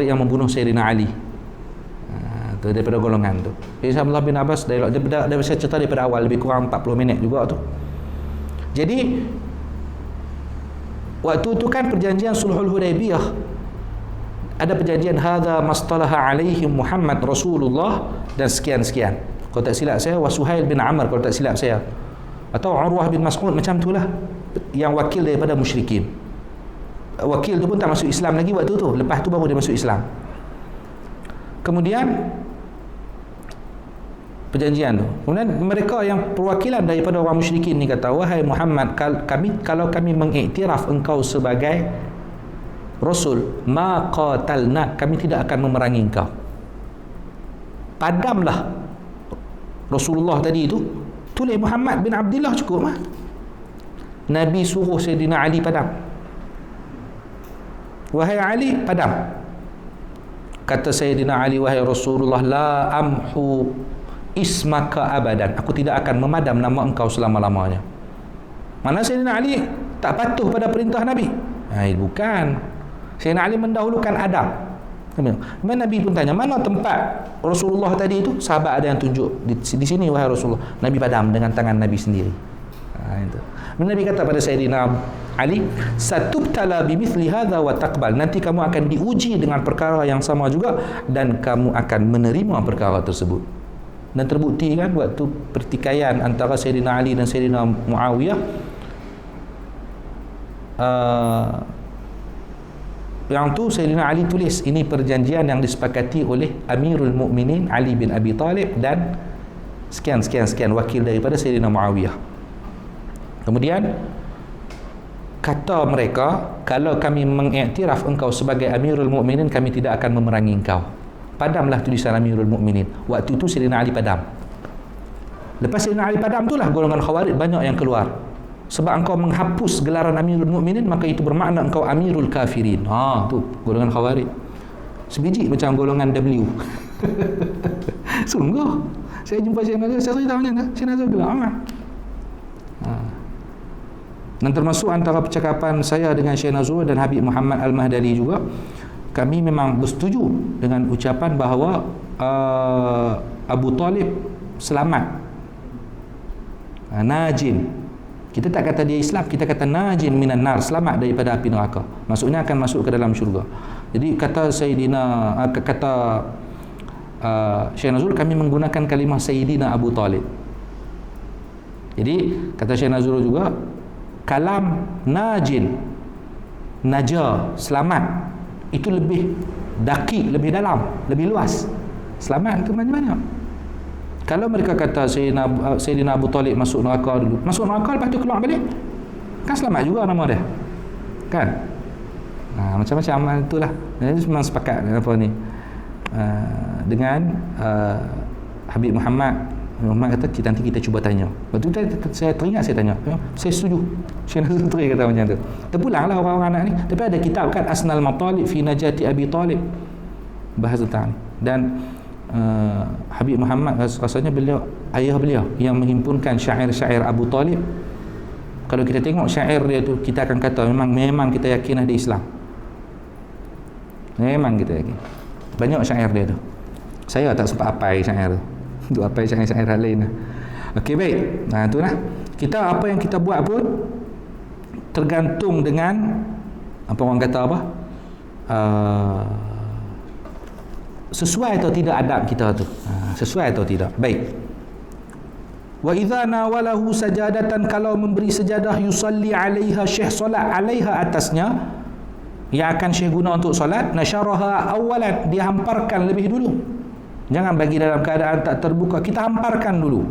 yang membunuh Sayyidina Ali. Tu daripada golongan tu. Sayyidina Abdullah bin Abbas dialog dia saya cerita daripada awal, lebih kurang 40 minit juga tu. Jadi waktu tu kan perjanjian Sulhul Hudaybiyah, ada perjanjian hadza mastalaha alaihi Muhammad Rasulullah dan sekian-sekian. Kalau tak silap saya Suhail bin Amr, kalau tak silap saya, atau Urwah bin Mas'ud, macam itulah, yang wakil daripada musyrikin. Wakil tu pun tak masuk Islam lagi waktu tu, lepas tu baru dia masuk Islam. Kemudian perjanjian tu, kemudian mereka yang perwakilan daripada orang musyrikin ni kata, wahai Muhammad, kalau kami mengiktiraf engkau sebagai Rasul, ma qatalna, kami tidak akan memerangi engkau. Padamlah Rasulullah tadi itu, tulis Muhammad bin Abdullah cukup lah. Nabi suruh Sayyidina Ali padam. Wahai Ali, padam. Kata Sayyidina Ali, wahai Rasulullah, la amhu ismaka abadan, aku tidak akan memadam nama engkau selama-lamanya. Mana Sayyidina Ali tak patuh pada perintah Nabi? Bukan. Sayyidina Ali mendahulukan adab. Nabi pun tanya, mana tempat Rasulullah tadi itu? Sahabat ada yang tunjuk, di sini wahai Rasulullah. Nabi padam dengan tangan Nabi sendiri. Itu. Nabi kata pada Sayyidina Ali, satubtala bimithli hadza wa taqbal, nanti kamu akan diuji dengan perkara yang sama juga dan kamu akan menerima perkara tersebut. Dan terbukti kan waktu pertikaian antara Sayyidina Ali dan Sayyidina Muawiyah, yang tu Sayyidina Ali tulis, ini perjanjian yang disepakati oleh Amirul Mukminin Ali bin Abi Talib dan sekian wakil daripada Sayyidina Muawiyah. Kemudian kata mereka, kalau kami mengiktiraf engkau sebagai Amirul Mukminin, kami tidak akan memerangi engkau. Padamlah tulisan Amirul Mukminin. Waktu itu Sayyidina Ali padam. Lepas Sayyidina Ali padam, itulah golongan Khawarij banyak yang keluar. Sebab engkau menghapus gelaran Amirul Mukminin, maka itu bermakna engkau Amirul Kafirin. Tu golongan Khawarij. Sebiji macam golongan W. Sungguh. Saya jumpa Syekh Nazrul, saya cerita macam tu. Syekh Nazrul bilang, Dan termasuk antara percakapan saya dengan Syekh Nazrul dan Habib Muhammad Al-Mahdali juga, kami memang bersetuju dengan ucapan bahawa Abu Talib selamat, najin. Kita tak kata dia Islam, kita kata najin minan nar, selamat daripada api neraka. Maksudnya akan masuk ke dalam syurga. Jadi kata Syekh Nazrul, kami menggunakan kalimah Sayyidina Abu Talib. Jadi kata Syekh Nazrul juga, kalam najin, naja, selamat, itu lebih dakik, lebih dalam, lebih luas. Selamat itu banyak-banyak. Kalau mereka kata Sayyidina Abu Talib masuk neraka dulu, masuk neraka lepas tu keluar balik, kan selamat juga nama dia, kan? Macam-macam itulah. Jadi memang sepakat dengan Habib Muhammad kata, nanti kita cuba tanya. Waktu tu saya teringat, saya tanya, saya setuju. Syekh Nazrul kata macam tu. Terpulanglah orang-orang anak ni. Tapi ada kitab kan, Asnal Matalib fi Najati Abi Talib, bahas tentang ni. Dan Habib Muhammad rasanya ayah beliau yang menghimpunkan syair-syair Abu Talib. Kalau kita tengok syair dia tu, kita akan kata memang kita yakin dia Islam. Memang kita yakin. Banyak syair dia tu. Saya tak sempat apai syair tu. Untuk apai syair-syair hal lain. Okey, baik. Itulah. Kita apa yang kita buat pun tergantung dengan apa orang kata apa? Sesuai atau tidak adab kita tu. Sesuai atau tidak. Baik. Wa idza nawalahu sajadatan, kalau memberi sejadah, yusalli alaiha, syekh solat alaiha atasnya, yang akan syekh guna untuk solat, nasyaraha awalan, dia hamparkan lebih dulu. Jangan bagi dalam keadaan tak terbuka, kita hamparkan dulu.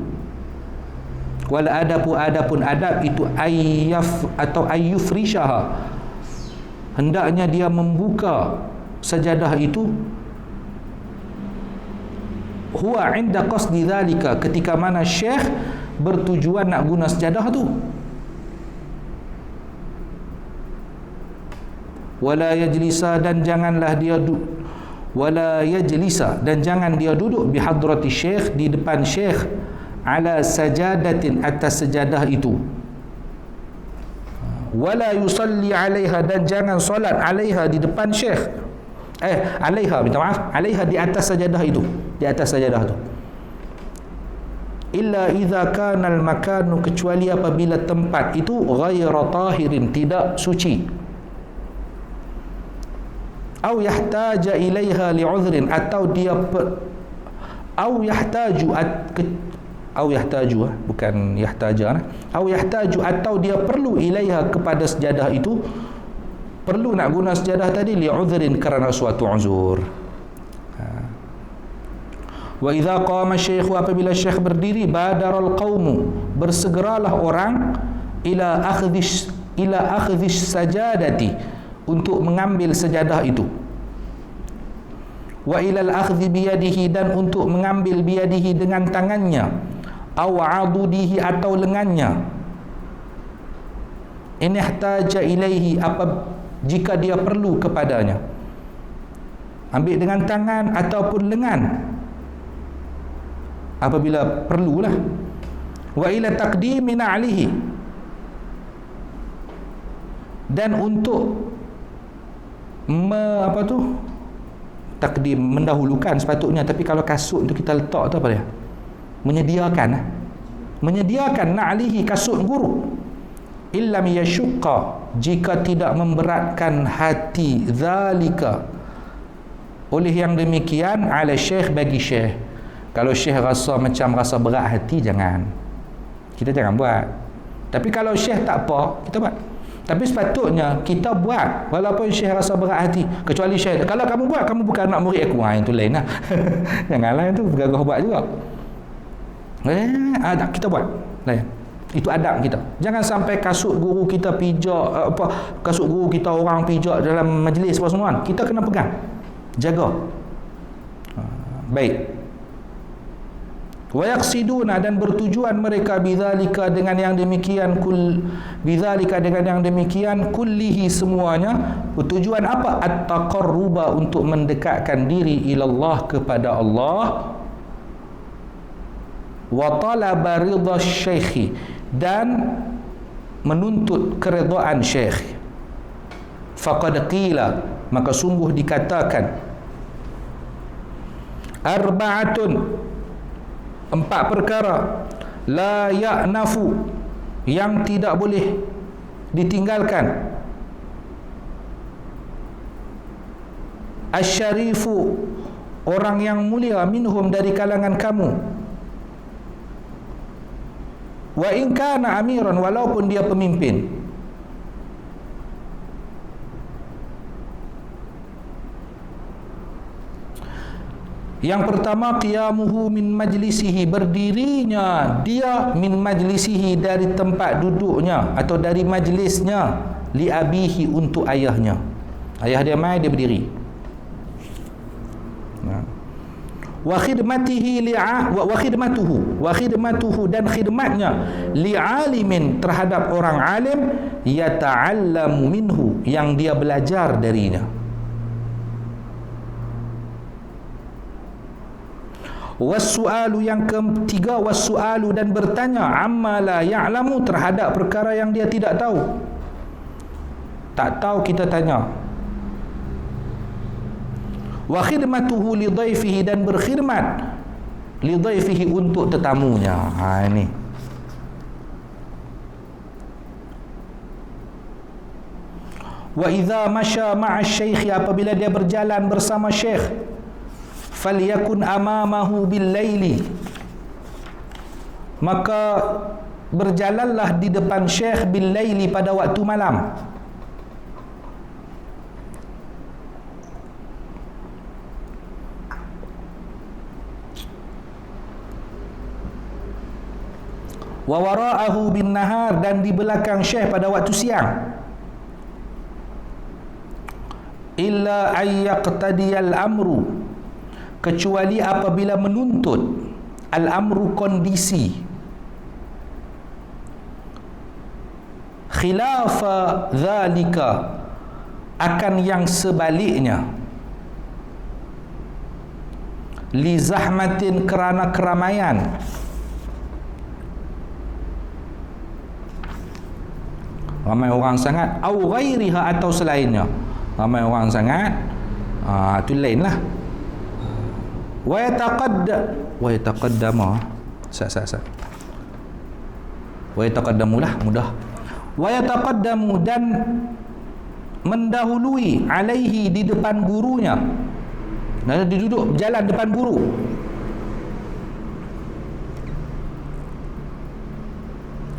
Wal adapun adab itu ayyaf atau ayyufrishaha, hendaknya dia membuka sajadah itu, huwa inda qasdi dhalika, ketika mana syekh bertujuan nak guna sajadah tu. Wala yajlisa, dan janganlah dia wala yajlisa, dan jangan dia duduk bihadrati syekh, di depan syekh, ala sajadatin, atas sejadah itu. Wala yusalli alaiha, dan jangan solat alaiha, di depan syekh. Alaiha, minta maaf, alaiha, di atas sajadah itu, di atas sajadah itu. Illa idza kana al-makanu, kecuali apabila tempat itu ghaira tahirin, tidak suci. Au yahtaja ilaiha li'udhrin, atau dia bukan yahtaja, au yahtaju, atau dia perlu ilaiha, kepada sejadah itu, perlu nak guna sejadah tadi, li'udhrin, kerana suatu uzur. Wa idza qama syekhu, apabila syekh berdiri, badaral qaumu, bersegeralah orang, ila akhdhis sajadati, untuk mengambil sejadah itu, wa ilal akhdhi biyadihi, dan untuk mengambil biyadihi dengan tangannya, aw adudihi atau lengannya, in ihtaja ilaihi, apa jika dia perlu kepadanya, ambil dengan tangan ataupun lengan apabila perlulah. Wa ila taqdimi na'lihi, dan untuk takdim, mendahulukan sepatutnya, tapi kalau kasut tu kita letak tu apa dia? Menyediakan na'lihi, kasut guru. Illam yashqa, jika tidak memberatkan hati, zalika, oleh yang demikian, ala syekh, bagi syekh. Kalau syekh rasa berat hati, kita jangan buat. Tapi kalau syekh tak apa, kita buat. Tapi sepatutnya kita buat walaupun syekh rasa berat hati. Kecuali syekh, kalau kamu buat, kamu bukan anak murid aku, itu lain lah. Janganlah, itu bergagah buat juga. Kita buat lain. Itu adab kita. Jangan sampai kasut guru kita pijak, kasut guru kita orang pijak dalam majlis apa semua. Kita kena pegang, jaga. Baik. Wa yaqsiduna, dan bertujuan mereka bidzalika, dengan yang demikian, bidzalika, dengan yang demikian, kullihi, semuanya. Bertujuan apa? At-taqarruba, untuk mendekatkan diri ilallah, kepada Allah. Wa talaba ridha syekhi, dan menuntut keredaan syekh. Faqad qila, maka sungguh dikatakan, arba'atun, 4 perkara, la ya'nafu, yang tidak boleh ditinggalkan, asyarifu, orang yang mulia, minhum, dari kalangan kamu, wa in kana amiran, walaupun dia pemimpin. Yang pertama, qiyamuhu min majlisihi, berdirinya dia min majlisihi, dari tempat duduknya atau dari majlisnya, li abihi, untuk ayahnya. Ayah dia mai, dia berdiri. Wa khidmatihi wa khidmatuhu, dan khidmatnya, li alimin, terhadap orang alim, yata'allamu minhu, yang dia belajar darinya. Wassu'alu, yang ketiga, wassu'alu, dan bertanya, amma la ya'lamu, terhadap perkara yang dia tidak tahu. Tak tahu, kita tanya. Wa khidmatuhu li dhaifihi, dan berkhidmat li dhaifihi, untuk tetamunya. Ini. Wa idza masya ma'a syekh, apabila dia berjalan bersama syekh, falyakun amamahu bil laili, maka berjalanlah di depan syekh bil laili, pada waktu malam. Wa wara'ahu bin nahar, dan di belakang syekh pada waktu siang. Illa ayyaqtadiyal amru, kecuali apabila menuntut al-amru, kondisi, khilafa dhalika, akan yang sebaliknya, li zahmatin, kerana keramaian, ramai orang sangat, au ghairiha, atau selainnya, ramai orang sangat, itu lain lah. Wa yataqaddamu, wa yataqaddamu lah, mudah. Wa yataqaddamu, dan mendahului, alaihi, di depan gurunya. Dia duduk berjalan depan guru.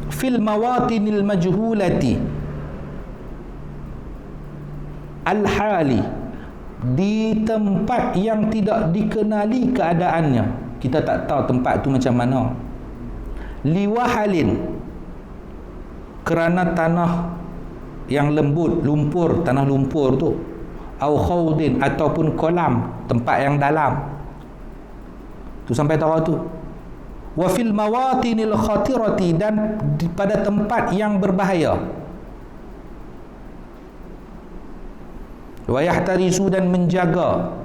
Fil mawatinil majhulati al-hali, di tempat yang tidak dikenali keadaannya, kita tak tahu tempat tu macam mana. Liwahalin, kerana tanah yang lembut, lumpur, tanah lumpur tu, au khawdin, ataupun kolam, tempat yang dalam tu, sampai tahu tu. Wa fil mawatinil khatirati, dan pada tempat yang berbahaya. Wa yahtarisu, dan menjaga,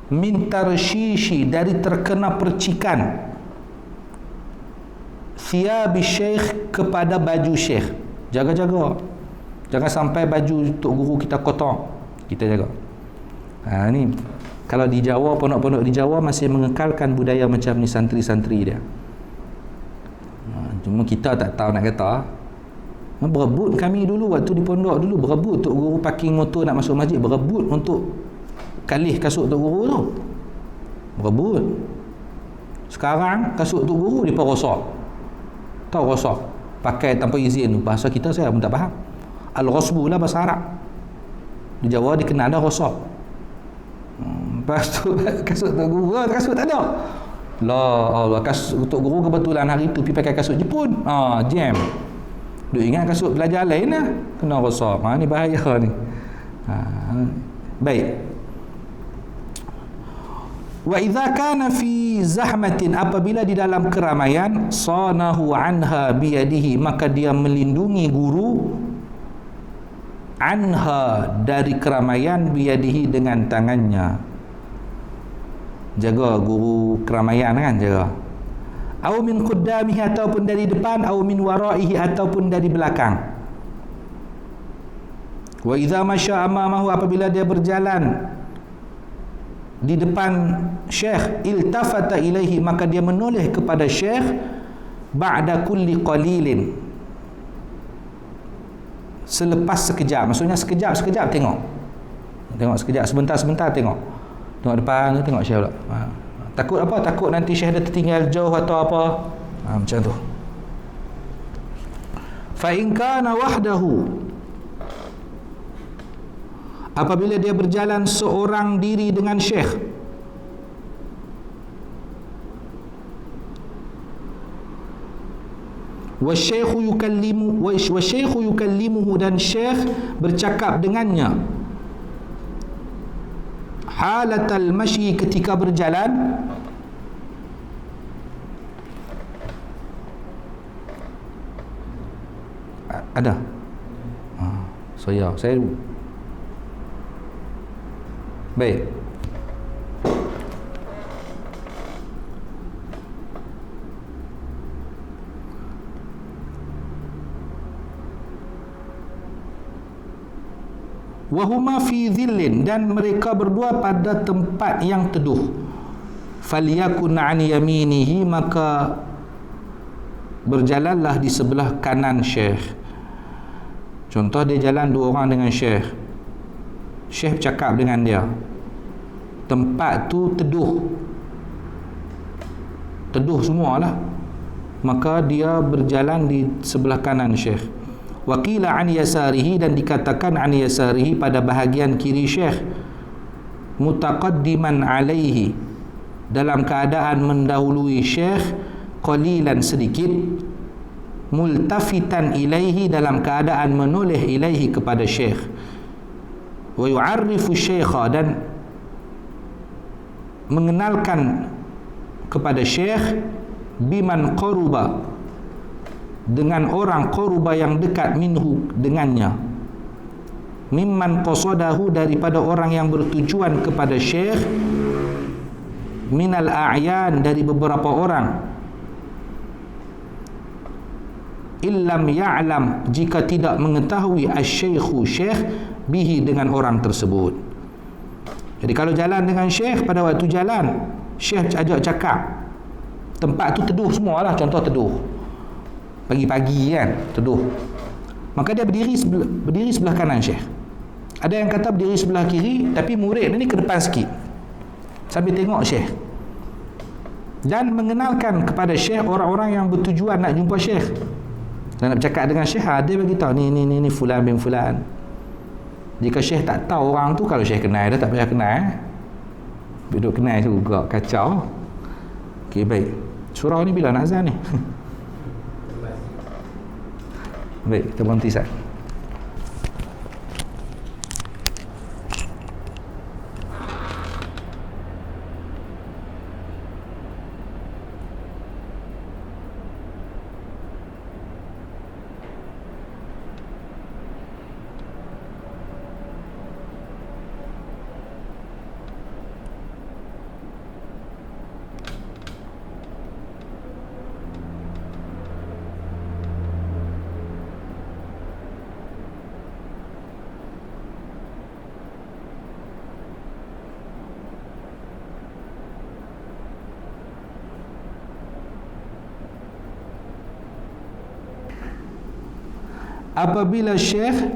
min tarshishi, dari terkena percikan, thiyabi syekh, kepada baju syekh. Jaga-jaga, jangan sampai baju tok guru kita kotor, kita jaga. Ni kalau di Jawa, pondok-pondok di Jawa masih mengekalkan budaya macam ni, santri-santri dia. Cuma kita tak tahu nak kata. Berebut kami dulu waktu di pondok dulu, berebut tok guru parking motor nak masuk masjid, berebut untuk kalih kasut tok guru tu. Berebut. Sekarang kasut tok guru depa rosak. Tahu rosak? Pakai tanpa izin tu. Bahasa kita saya pun tak faham. Al-ghasbu lah bahasa Arab. Di Jawa dikenal dah rosak. Lepas tu kasut tok guru, kasut tak ada. Allah, kasut tok guru kebetulan hari tu pergi pakai kasut Jepun. Jam. Duk ingat kasut pelajar lain lah, kena rosak. Ni bahaya ni. Baik. Wa idza kana fi zahmatin, apabila di dalam keramaian, sanahu anha biyadihi, maka dia melindungi guru, anha, dari keramaian, biyadihi, dengan tangannya. Jaga guru keramaian kan, jaga. Au min qaddamihi, ataupun dari depan, au min waraihi, ataupun dari belakang. Wa idza masya amamahu, apabila dia berjalan di depan syekh, iltafata ilaihi, maka dia menoleh kepada syekh, ba'da kulli qalilin, selepas sekejap. Maksudnya sekejap tengok sekejap, sebentar tengok depan, tengok syekh pula. Takut apa? Takut nanti syekh dia tertinggal jauh atau apa. Macam tu. Fa in kana wahdahu, apabila dia berjalan seorang diri dengan syekh, wasyaikhu yukallimuhu, dan syekh bercakap dengannya, halatal masyi, ketika berjalan, ada saya baik. Wahuma fi dhillin, dan mereka berdua pada tempat yang teduh. Falyakun an yaminihi, maka berjalanlah di sebelah kanan syekh. Contoh, dia jalan dua orang dengan syekh, syekh bercakap dengan dia, tempat tu teduh semualah, maka dia berjalan di sebelah kanan syekh. Waqila an yasarihi, dan dikatakan an yasarihi, pada bahagian kiri syekh, mutaqaddiman alaihi, dalam keadaan mendahului syekh, qalilan, sedikit, multafitan ilaihi, dalam keadaan menoleh ilaihi, kepada syekh, wa yu'arrifu syaikha, dan mengenalkan kepada syekh, biman qaruba, dengan orang qaruba yang dekat, minhu, dengannya, mimman qasadahu, daripada orang yang bertujuan kepada syekh, minal a'yan, dari beberapa orang, illam ya'lam, jika tidak mengetahui asy-syaikhu, syekh, bihi, dengan orang tersebut. Jadi kalau jalan dengan syekh, pada waktu jalan syekh ajak cakap, tempat tu teduh semualah, contoh teduh pagi-pagi kan, teduh, maka dia berdiri sebelah kanan syekh. Ada yang kata berdiri sebelah kiri, tapi murid ni ke depan sikit sambil tengok syekh, dan mengenalkan kepada syekh orang-orang yang bertujuan nak jumpa syekh dan nak bercakap dengan syekh. Dia bagi tahu ni fulan bin fulan. Jika syekh tak tahu orang tu, kalau syekh kenal dah, tak payah kenal, duduk kenal juga, kacau. Okey, baik. Surau ni bila nak azan ni? Baik, kita berhenti sat. apabila syekh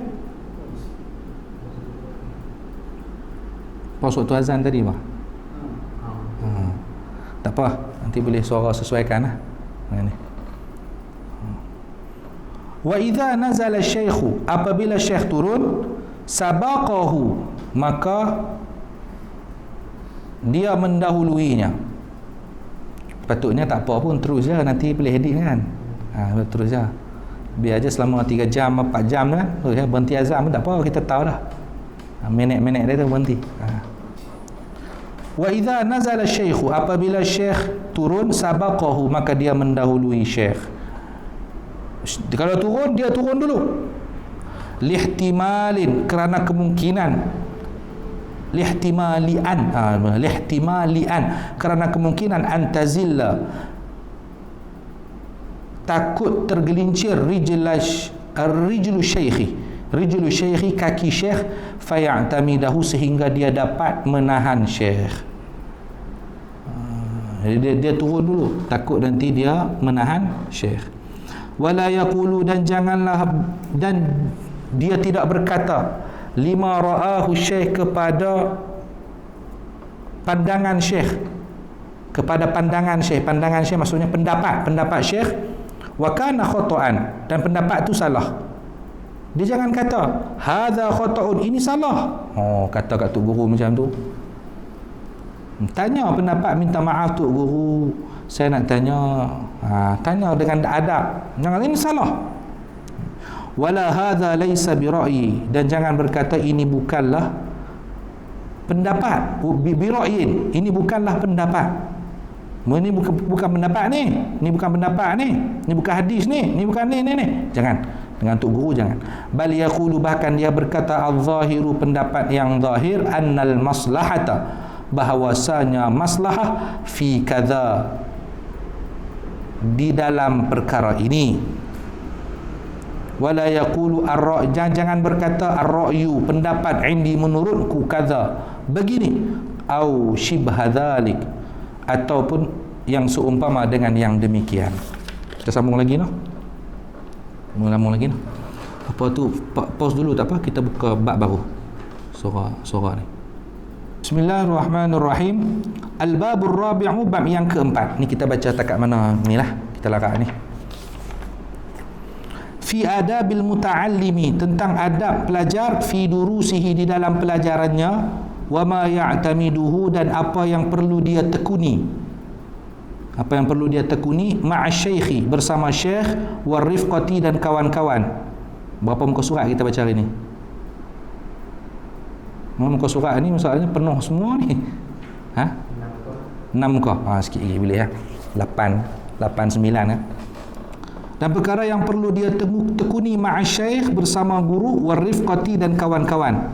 pause waktu azan tadi bah. Tak apa, nanti boleh suara sesuaikan lah dengan ni. Wa idza nazala syaikhu, apabila syekh turun, sabaqahu, maka dia mendahuluinya. Patutnya tak apa pun, terus je, nanti boleh edit kan. Terus je, biar aja selama 3 jam 4 jam kan, terus je, berhenti azan pun tak apa, kita tahu dah. Minit-minit dia tu berhenti. Wa idza nazala syaikhu, apabila syekh turun, sabaqahu, maka dia mendahului syekh. Kalau turun, dia turun dulu. Lihtimalin, kerana kemungkinan. Lihtimalian, kerana kemungkinan antazilla, takut tergelincir rijlu syaikhi, kaki syekh, fayatamidahu, sehingga dia dapat menahan syekh. Dia turun dulu, takut nanti dia menahan syekh. Wala yaqulu, dan janganlah, dan dia tidak berkata, lima ra'ahu syekh, kepada pandangan syekh, pandangan syekh maksudnya pendapat syekh, wa kana khata'an, dan pendapat itu salah. Dia jangan kata hadza khata'un, ini salah. Kata kat tok guru macam tu. Tanya pendapat, minta maaf tok guru, saya nak tanya. Tanya dengan adab, jangan ini salah. Wala hadza laisa bi ra'yi, dan jangan berkata ini bukanlah pendapat, bi ra'yin, ini bukanlah pendapat. Ini bukan pendapat ni. Ini bukan pendapat ni. Ini bukan hadis ni. Ini bukan ni. Jangan. Dengan tok guru jangan. Bal yaqulu, bahkan dia berkata, al-zahiru, pendapat yang zahir, annal maslahata, bahawasanya maslahah, fi kadza, di dalam perkara ini. Wala yaqulu ar-ra', jangan berkata ar-ra'yu, pendapat, indi, menurutku, kadza, begini, au shibha dzalik, ataupun yang seumpama dengan yang demikian. Kita sambung lagi noh. Sambung lagi noh. Apa tu, pause dulu tak apa, kita buka bab baru. Surah ni. Bismillahirrahmanirrahim. Al-babur rabi'u, bab yang keempat. Ni kita baca takat mana ni lah, kita larak ni. Fi adabil muta'allimi, tentang adab pelajar, fi durusihi, di dalam pelajarannya, wa ma ya'tamiduhu, dan apa yang perlu dia tekuni, ma'asyaikhi, bersama syekh, warifqati, dan kawan-kawan. Berapa muka surat kita baca hari ni? Muka surat ni masalahnya penuh semua ni. 6 muka. Sikit lagi boleh ya. 8 9 ya. Dan perkara yang perlu dia tekuni ma'asyaikh, bersama guru, warifqati, dan kawan-kawan.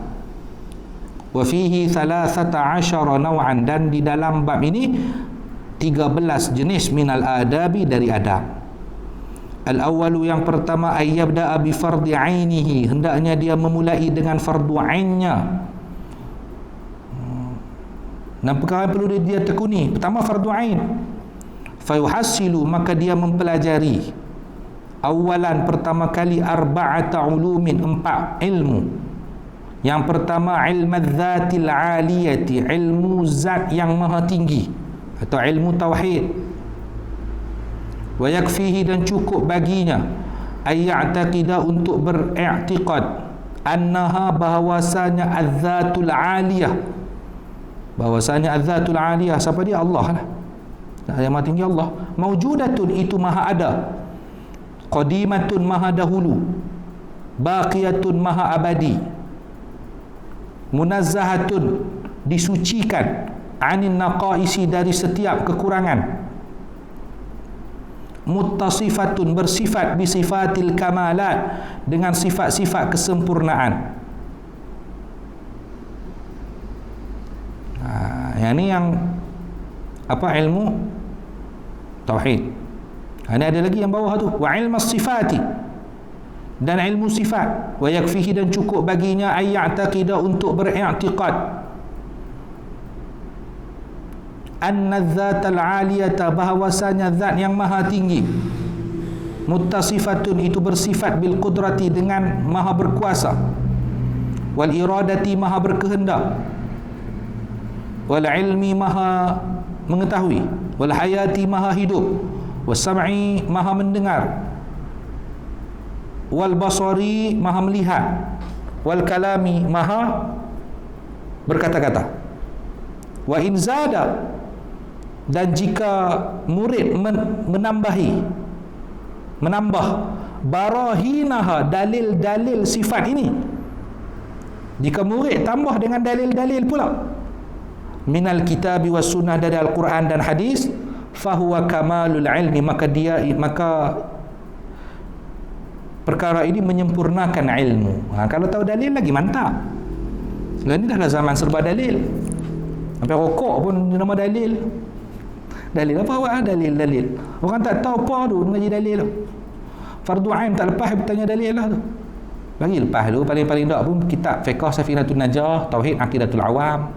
Wa fihi 13 naw'an, dan di dalam bab ini 13 jenis minal adabi, dari adab. Al-awwalu, yang pertama, ayyabda'a bi fardhi 'ainihi, hendaknya dia memulai dengan fardu 'ainnya. Dan perkara yang perlu dia tekuni, pertama fardu 'ain. Fayuhassilu, maka dia mempelajari, awalan, pertama kali, arba'ata ulumin, 4 ilmu. Yang pertama, ilmu dzatil aliyati, ilmu zat yang maha tinggi, atau ilmu tauhid. Wa yakfihi, dan cukup baginya, ayya'taqida, untuk beriktikad, annaha, bahawasanya, az-zatul aliyah, bahawasanya az-zatul aliyah, siapa dia? Allah lah, yang maha tinggi Allah. Maujudatun, itu maha ada. Qadimatun, maha dahulu. Baqiyatun, maha abadi. Munazzahatun, disucikan. Anin naqaisi, dari setiap kekurangan. Muttasifatun, bersifat, bisifatil kamalat, dengan sifat-sifat kesempurnaan. Yang ni yang apa, ilmu tauhid. Ini ada lagi yang bawah tu, wa ilmus sifati, dan ilmu sifat. Wa yakfihi, dan cukup baginya, ayya'taqida, untuk beriktikad, anna dzatal aliyata, bahawasanya zat yang maha tinggi, muttasifatun itu bersifat bil qudrati dengan maha berkuasa, wal iradati maha berkehendak, wal ilmi maha mengetahui, wal hayati maha hidup, was sam'i maha mendengar, wal basari maha melihat, wal kalami maha berkata-kata. Wa in zada, dan jika murid menambah barahinaha, dalil-dalil sifat ini, jika murid tambah dengan dalil-dalil pula minal kitabi was sunnah, dari Al-Quran dan hadis, fahuwa kamalul ilmi, maka perkara ini menyempurnakan ilmu. Kalau tahu dalil lagi mantap. Sekarang ni dah zaman serba dalil. Sampai rokok pun nama dalil. Dalil apa awak? Dalil. Orang tak tahu apa tu mengaji dalil tu. Fardu ain tak lepas bertanya dalil lah tu. Bagi lepas tu paling-paling tak pun kitab fiqh Safinatun Najah, Tauhid Aqidatul Awam.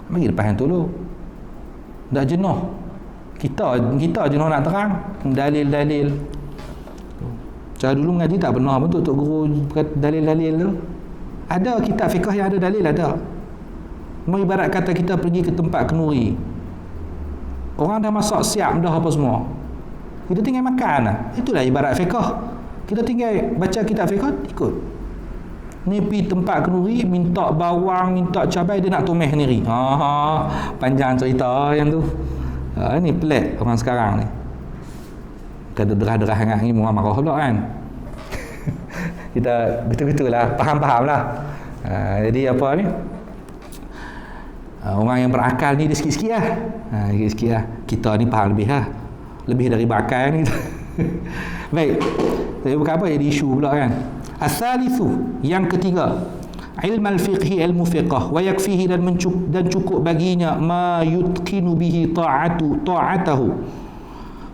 Bagi lepas yang tu dulu. Dah jenuh. Kita jenuh nak terang dalil-dalil. Cara dulu mengaji tak pernah pun tok guru dalil-dalil tu. Ada kitab fiqh yang ada dalil, ada. Mau ibarat kata kita pergi ke tempat kenduri. Orang dah masak siap dah apa semua. Kita tinggal makan lah. Itulah ibarat fiqh. Kita tinggal baca kitab fiqh, ikut. Ni pergi tempat kenduri, minta bawang, minta cabai, dia nak tumis sendiri. Panjang cerita yang tu. Ni pelik orang sekarang ni. Kata derah-derah sangat ni, orang marah pula kan. Kita betul-betul lah, faham-faham lah. Jadi apa ni, orang yang berakal ni dia sikit-sikit lah. Sikit-sikit lah. Kita ni faham lebih lah, lebih dari bakal ni. Baik, tapi bukan apa jadi isu pula kan. As-salithu, yang ketiga, ilmu al-fiqhi, ilmu fiqh, wa yakfihi, dan cukup baginya ma yutqinu bihi ta'atahu,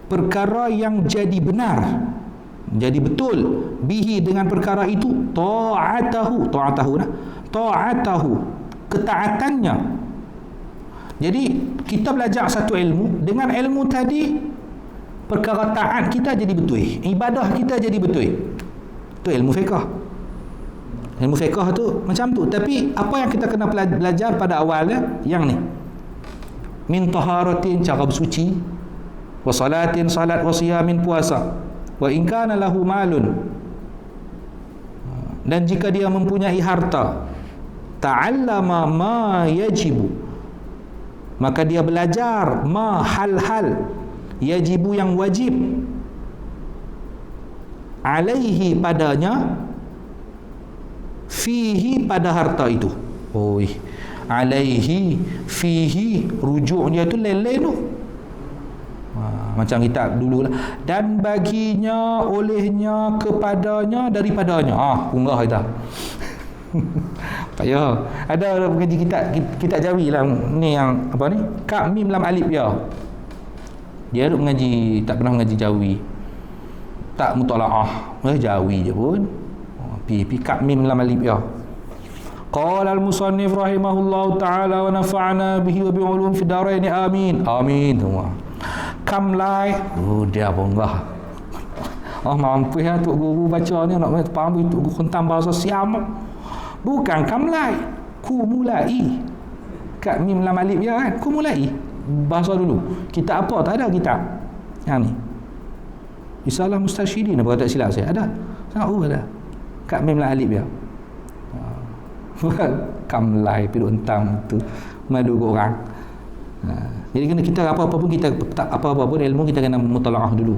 perkara yang jadi benar, jadi betul, bihi dengan perkara itu, ta'atahu ketaatannya. Jadi kita belajar satu ilmu, dengan ilmu tadi perkara taat kita jadi betul, ibadah kita jadi betul. Itu ilmu fiqh. Ilmu fiqh tu macam tu. Tapi apa yang kita kena belajar pada awalnya, yang ni, min taharatin, cara bersuci, wa salatin, salat, wa siyamin, puasa, wa in kana lahu malun, dan jika dia mempunyai harta, ta'allama ma yajibu, maka dia belajar ma, hal-hal, yajibu yang wajib, alaihi padanya, fihi pada harta itu. Alaihi, fihi, rujuknya tu lain-lain tu. Macam kita dulu lah. Dan baginya, olehnya, kepadanya, daripadanya. Punggah kita. Tak payah. Ada mengaji kitab Jawi lah ni, yang apa ni, kap mim lam alif ya. Dia duk mengaji, tak pernah mengaji Jawi, tak mutalaah, Jawi je pun. Pi kap mim lam alif ya. Qala al-musannif rahimahullahu ta'ala wa nafa'ana bihi wa bi'ulum fi darain, amin. Amin semua. Kamlai, dia bonggah. Mampu ya tok guru baca ni, nak faham itu kontam bahasa Siam. Bukan kamlai, kumulai. Kak mim lam alif ya kan, kumulai. Bahasa dulu. Kitab apa? Tak ada kitab. Yang ni. Risalah Mustasyidin apa tak silap saya? Ada. Ada. Kak mim lam alif ya. Kamlai piru entang tu madu ke orang. Jadi kena kita apa-apa pun kita apa-apa pun ilmu kita kena mutalaah dulu.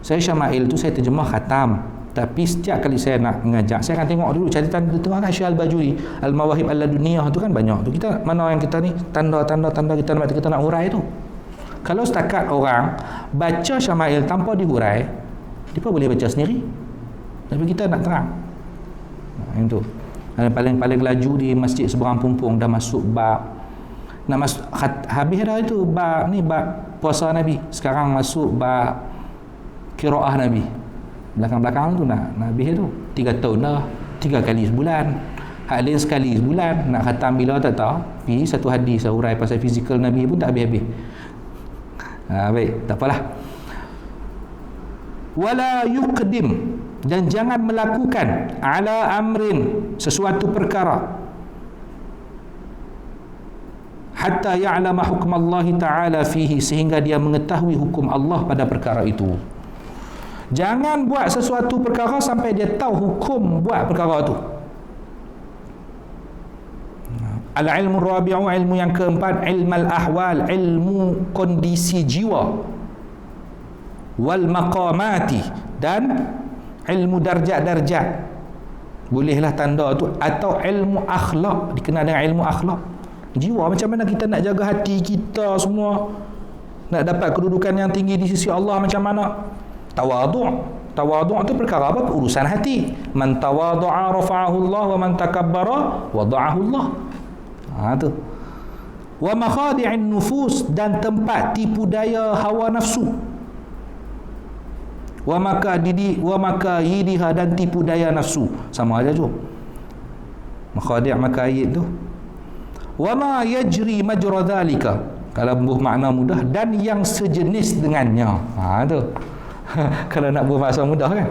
Saya Syama'il tu saya terjemah khatam, tapi setiap kali saya nak mengajar saya akan tengok dulu catatan di tengah kan Syekh Al-Bajuri Al-Mawahib Al-Laduniyah tu kan banyak tu. Kita mana yang kita ni tanda-tanda kita nak hurai tu. Kalau setakat orang baca Syama'il tanpa dihurai, dia pun boleh baca sendiri. Tapi kita nak terang. Yang tu. Paling laju di masjid seberang Pumpung dah masuk bab nak masuk habis dah itu bab ni, bab puasa Nabi. Sekarang masuk bab qiraah Nabi. Belakang-belakang tu nak habis tu 3 tahun dah, 3 kali sebulan, hak lain sekali sebulan. Nak khatam bila tak tahu, pergi satu hadis hurai pasal fizikal Nabi pun tak habis-habis. Baik, tak apalah. wala yuqdim, dan jangan melakukan ala amrin, sesuatu perkara, hatta ya'lama hukm Allah Ta'ala fihi, sehingga dia mengetahui hukum Allah pada perkara itu. Jangan buat sesuatu perkara sampai dia tahu hukum buat perkara itu. Al-ilmu rabi'u, ilmu yang keempat, ilmal ahwal, ilmu kondisi jiwa, wal maqamati, dan ilmu darjat-darjat, bolehlah tanda tu, atau ilmu akhlak, dikenal dengan ilmu akhlak. Jiwa, macam mana kita nak jaga hati kita semua, nak dapat kedudukan yang tinggi di sisi Allah macam mana? Tawadhu'. Tawadhu' tu perkara apa? Urusan hati. Man tawadhu'a rafa'ahu Allah, wa man takabbara wada'ahu Allah. Tu. Wa makhadi'in nufus, dan tempat tipu daya hawa nafsu. Wa makayidiha, dan tipu daya nafsu. Sama aja tu. Makhadi' makayid tu. Wa ma yajri majra dhalika, kalau buh makna mudah, dan yang sejenis dengannya. Tu. Kalau nak buh bahasa mudah kan.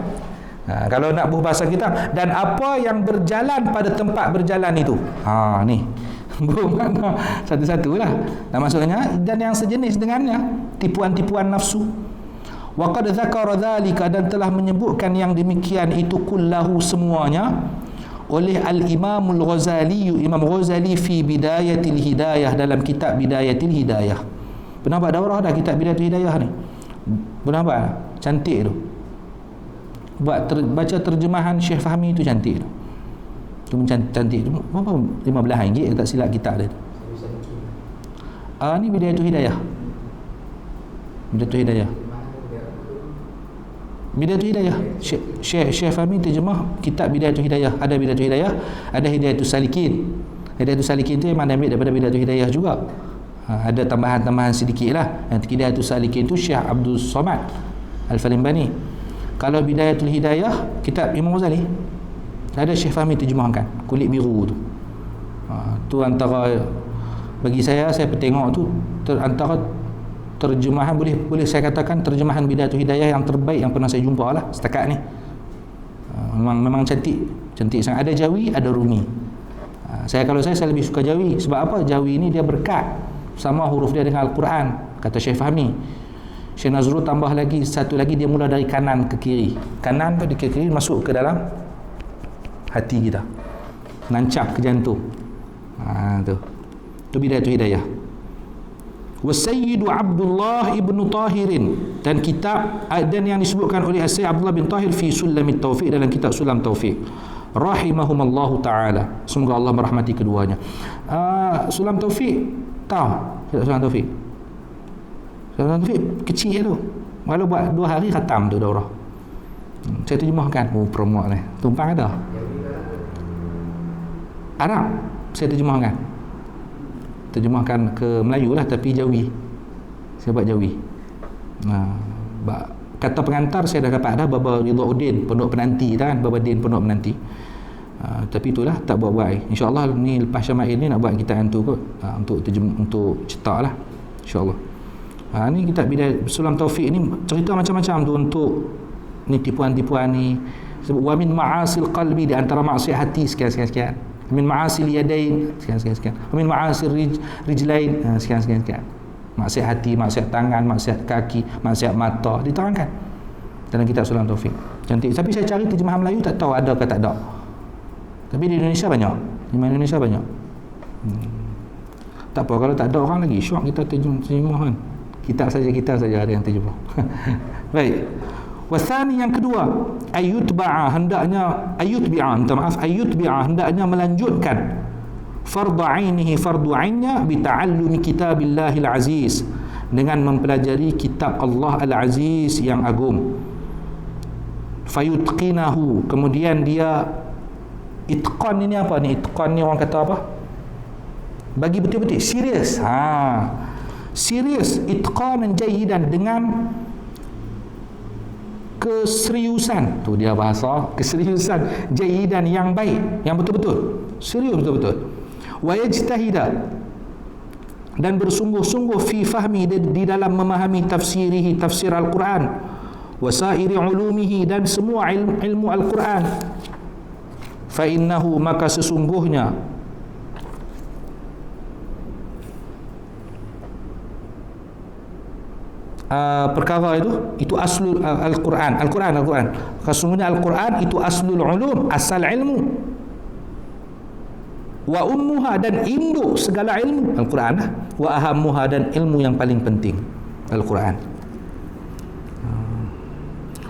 Kalau nak buh bahasa kita, dan apa yang berjalan pada tempat berjalan itu. Ni buh makna satu-satu lah. Dan maksudnya, dan yang sejenis dengannya, tipuan-tipuan nafsu. Wa qad dzakara dhalika, dan telah menyebutkan yang demikian itu kullahu, semuanya, oleh Al-Imamul Ghazali, Imam Ghazali fi Bidayatil Hidayah, dalam kitab Bidayatil Hidayah. Pernah buat daurah dah kitab Bidayatil Hidayah ni? Pernah buat? Cantik tu. Baca terjemahan Syekh Fahmi tu cantik tu. Tu cantik tu. Berapa? RM15 tak silap kitab dia tu. Ni Bidayatul Hidayah. Bidayatul Hidayah. Bidayatul Hidayah. Syekh Fahmi terjemah kitab Bidayatul Hidayah. Ada Bidayatul Hidayah, ada Hidayatul Salikin. Hidayatul Salikin tu memang ambil daripada Bidayatul Hidayah juga. Ada tambahan-tambahan sedikit lah. Yang Hidayatul Salikin tu Syekh Abdul Somad Al-Falimbani. Kalau Bidayatul Hidayah, kitab Imam Ghazali, ada Syekh Fahmi terjemahkan, kulit biru tu. Tu antara, bagi saya petengok tu antara terjemahan, boleh saya katakan terjemahan Bidayatul Hidayah yang terbaik yang pernah saya jumpa lah setakat ni. Memang cantik sangat. Ada Jawi, ada Rumi. Kalau saya lebih suka Jawi. Sebab apa? Jawi ni dia berkat sama huruf dia dengan Al-Quran, kata Syekh Fahmi. Syekh Nazrul tambah lagi satu lagi, dia mula dari kanan ke kiri. Kanan ke kiri, masuk ke dalam hati kita, nancap ke jantung. Tu Bidayatul Hidayah. Wasayyidu Abdullah ibn Tahirin, dan kitab, dan yang disebutkan oleh Sayyid Abdullah bin Tahir fi Sulamit Taufiq, dalam kitab Sulam Taufiq, rahimahumallahu ta'ala, semoga Allah merahmati keduanya. Sulam Taufiq, tahu Sulam Taufiq? Sulam Taufiq kecil tu, walau buat 2 hari khatam tu daurah. Saya terjemahkan. Promote ni tumpang ada Arab, saya terjemahkan ke Melayu lah, tapi Jawi saya buat Jawi. Kata pengantar saya dah dapat dah, Baba Ridhauddin Pondok Penanti kan, Baba Din Pondok Penanti. Tapi itulah tak buat-buat. InsyaAllah ni lepas Syama'il ni nak buat kitab hantu kot, untuk cetak lah InsyaAllah. Ni kitab Bidayah Sulam Taufiq ni cerita macam-macam tu, untuk ni tipuan-tipuan ni. Wa min ma'asil qalbi, di antara maksiat hati sekian. Min ma'asil yadain sekian. Min ma'asil rijlain sekian. Maksiat hati, maksiat tangan, maksiat kaki, maksiat mata, diterangkan dalam kitab Sulam Taufiq. Cantik. Tapi saya cari terjemahan Melayu, tak tahu ada ke tak ada. Tapi di Indonesia banyak. Tak apa, kalau tak ada orang lagi syok kita terjemah kan. Kita saja ada yang terjemah. Baik. Wasani, yang kedua, ayutbi'a, hendaknya melanjutkan fardu aininya bita'allumi kitabillahil aziz, dengan mempelajari kitab Allah al-aziz yang agung. Fayutqinahu, kemudian dia itqan. Ini apa ni? Itqan ni orang kata apa? Bagi betul-betul serius. Serius, itqanan jayyidan, dengan keseriusan. Tu dia bahasa keseriusan, jayyidan, yang baik, yang betul-betul serius, betul-betul. Wa yajtahida, dan bersungguh-sungguh fi fahmi, di dalam memahami tafsir Al-Quran, wasairi ulumihi, dan semua ilmu Al-Quran. Fa innahu, maka sesungguhnya perkara itu aslul Al-Quran. Sesungguhnya Al-Quran itu aslul ulum, asal ilmu, wa ummuha, dan induk segala ilmu Al-Quran lah, wa ahammuha, dan ilmu yang paling penting Al-Quran.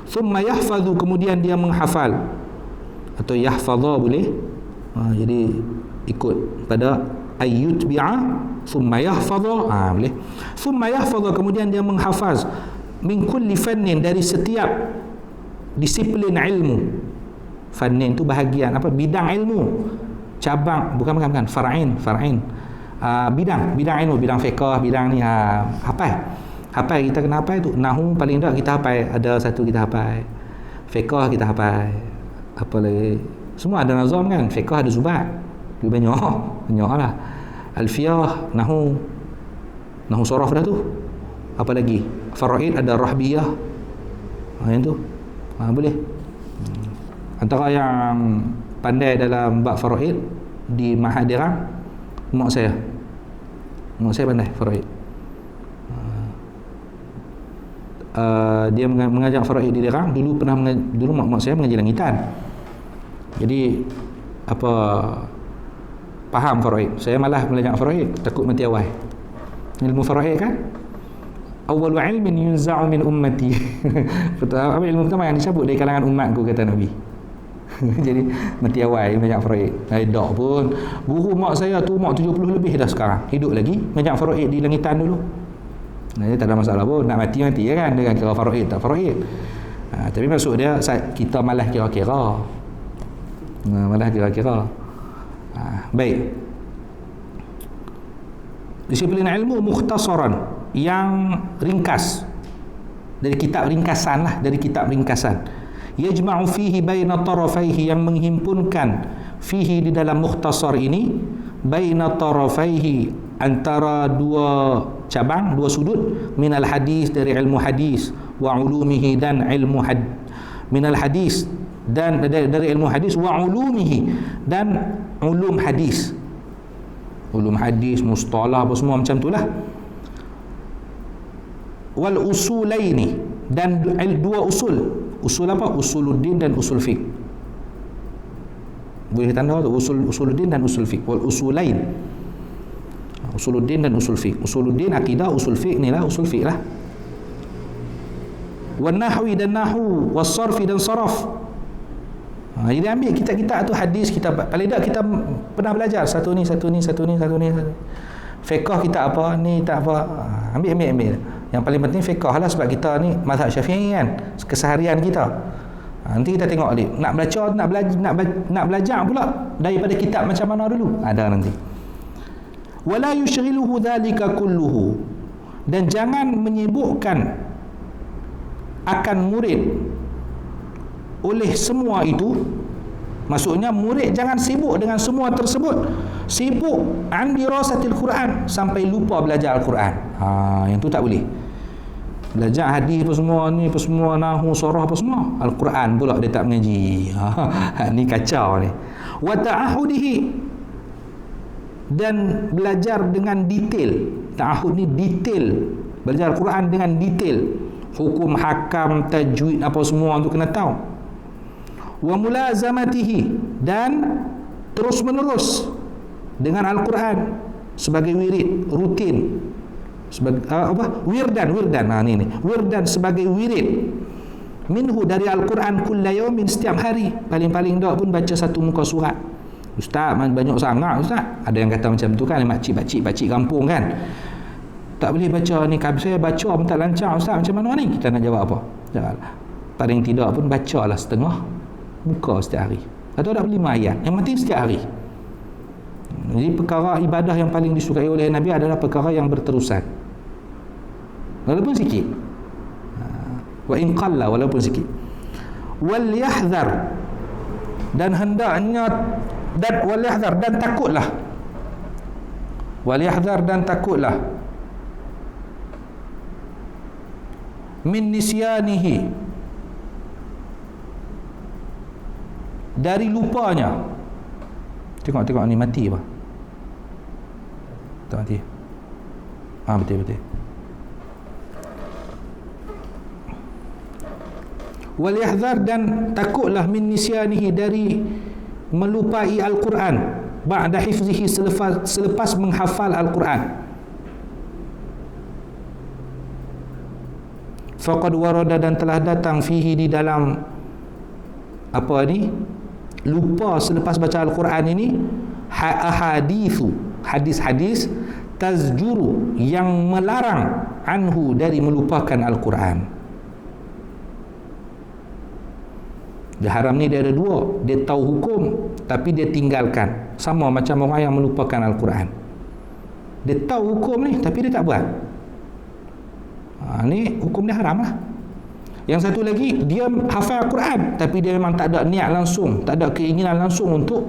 Thumma yahfadhu, kemudian dia menghafal, atau yahfadha boleh, jadi ikut pada ayyutbi'a, thumma yahfadha, boleh. Thumma yahfadha, kemudian dia menghafaz, min kulli fannin, dari setiap disiplin ilmu. Fannin itu bahagian apa, bidang ilmu, cabang, bukan far'in, bidang ilmu, bidang fiqh, bidang ni, hafal kita kena hafal tu. Nahwu paling tak kita hafal, ada satu kita hafal. Fiqh kita hafal. Apa lagi? Semua ada nazam kan. Fiqh ada zubat. Banyak lah. Alfiyah, nahwu saraf dah tu. Apa lagi? Faraid ada rahbiyah. Yang tu. Boleh. Antara yang pandai dalam bab faraid di Mahadirang, mak saya pandai faraid. Dia mengajar faraid di Dirang. Dulu mak saya mengajar langitan. Jadi faham faraid. Saya malah belajar faraid, takut mati awal. Ilmu faraid kan awwalu ilmin yunza'u min ummati. Ilmu pertama yang dicabut dari kalangan umatku, kata Nabi. Jadi mati awal belajar faraid. Tak pun guru mak saya tu, mak 70 lebih dah sekarang, hidup lagi, belajar faraid di langitan dulu. Tak ada masalah pun, nak mati kan, dengan kira faraid tak faraid. Tapi maksud dia kita malah kira-kira. Baik. Disiplin ilmu mukhtasaran, yang ringkas, dari kitab ringkasan. Yajma'u fihi baina tarafaihi, yang menghimpunkan fihi, di dalam mukhtasar ini, baina tarafaihi, antara dua cabang, dua sudut, minal hadis, dari ilmu hadis, wa ulumihi, dan ilmu minal hadis, dan dari ilmu hadis, wa ulumihi, dan ulum hadis, mustalah, apa semua macam itulah. Wal usulaini, dan dua usul apa? Usuluddin dan usul fiqh. Boleh tanda tu, usuluddin dan usul fiqh. Wal usulain, usuluddin dan usul fiqh. Usuluddin akidah, usul fiqh ni lah, usul fiqh lah. Wan nahwi, dan nahwu, was sarfi, dan saraf. Jadi ambil kitab-kitab tu, hadis kita, paling tak kita pernah belajar satu ni. Fiqh kita apa ni, tak apa. Ambil. Yang paling penting fiqh lah, sebab kita ni mazhab Syafi'i kan, keseharian kita. Nanti kita tengok nak belajar pula daripada kitab macam mana dulu, ada nanti. Wala yushghiluhu dhalika kulluhu, dan jangan menyibukkan akan murid oleh semua itu. Maksudnya murid jangan sibuk dengan semua tersebut, sibuk an dirasatil Quran, sampai lupa belajar Al-Quran. Yang tu tak boleh. Belajar hadis apa semua, nahwu, sarah apa semua, Al-Quran pula dia tak mengaji. Ni kacau ni. Wa ta'ahudihi, dan belajar dengan detail. Ta'ahud ni detail, belajar Al-Quran dengan detail, hukum, hakam, tajwid apa semua tu kena tahu. Wa mulazamatihi, dan terus menerus dengan Al-Quran sebagai wirid, rutin, sebagai wirdan wirdan sebagai wirid, minhu, dari Al-Quran, kulla yaumin, setiap hari, paling tak pun baca satu muka surat. Ustaz, banyak sangat ustaz. Ada yang kata macam tu kan, makcik kampung kan, tak boleh baca ni, saya baca pun tak lancar ustaz, macam mana ni? Kita nak jawab apa? Paling tidak pun bacalah setengah muka setiap hari, atau tak 5 ayat, yang penting setiap hari. Jadi perkara ibadah yang paling disukai oleh Nabi adalah perkara yang berterusan, walaupun sikit. Wa in qalla, walaupun sikit. Wal yahdhar, dan hendaknya, dan wal yahdhar, dan takutlah. Wal yahdhar, dan takutlah. Min nisyanihi, dari lupanya. Tengok ni mati apa? Tak mati. Betul. Wal yahdhar, dan takutlah min nisyanihi, dari melupai Al-Quran ba'da hifzihi, selepas menghafal Al-Quran. Faqad warada, dan telah datang fihi, di dalam apa ni, lupa selepas baca Al-Quran ini, ahadithu, hadis-hadis, tazjuru, yang melarang, anhu, dari melupakan Al-Quran. Dia haram ni dia ada dua. Dia tahu hukum tapi dia tinggalkan. Sama macam orang yang melupakan Al-Quran. Dia tahu hukum ni tapi dia tak buat. Ni hukum dia haram lah. Yang satu lagi, dia hafal Al-Quran tapi dia memang tak ada niat langsung, tak ada keinginan langsung untuk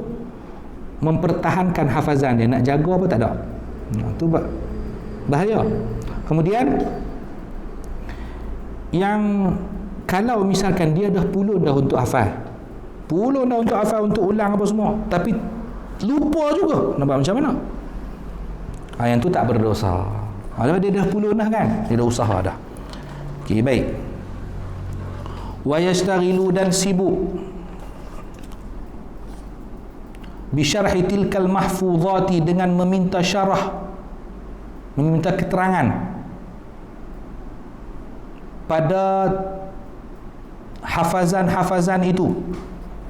mempertahankan hafazan dia. Nak jaga apa tak ada. Itu bahaya. Kemudian yang kalau misalkan dia dah pulun dah untuk hafal, untuk ulang apa semua, tapi lupa juga, nampak macam mana? Yang tu tak berdosa. Kalau dia dah pulun dah kan, dia dah usaha dah. Okey, baik. Wa yashtaghilu, dan sibuk bi syarhi tilkal mahfuzati, dengan meminta syarah, meminta keterangan pada hafazan itu.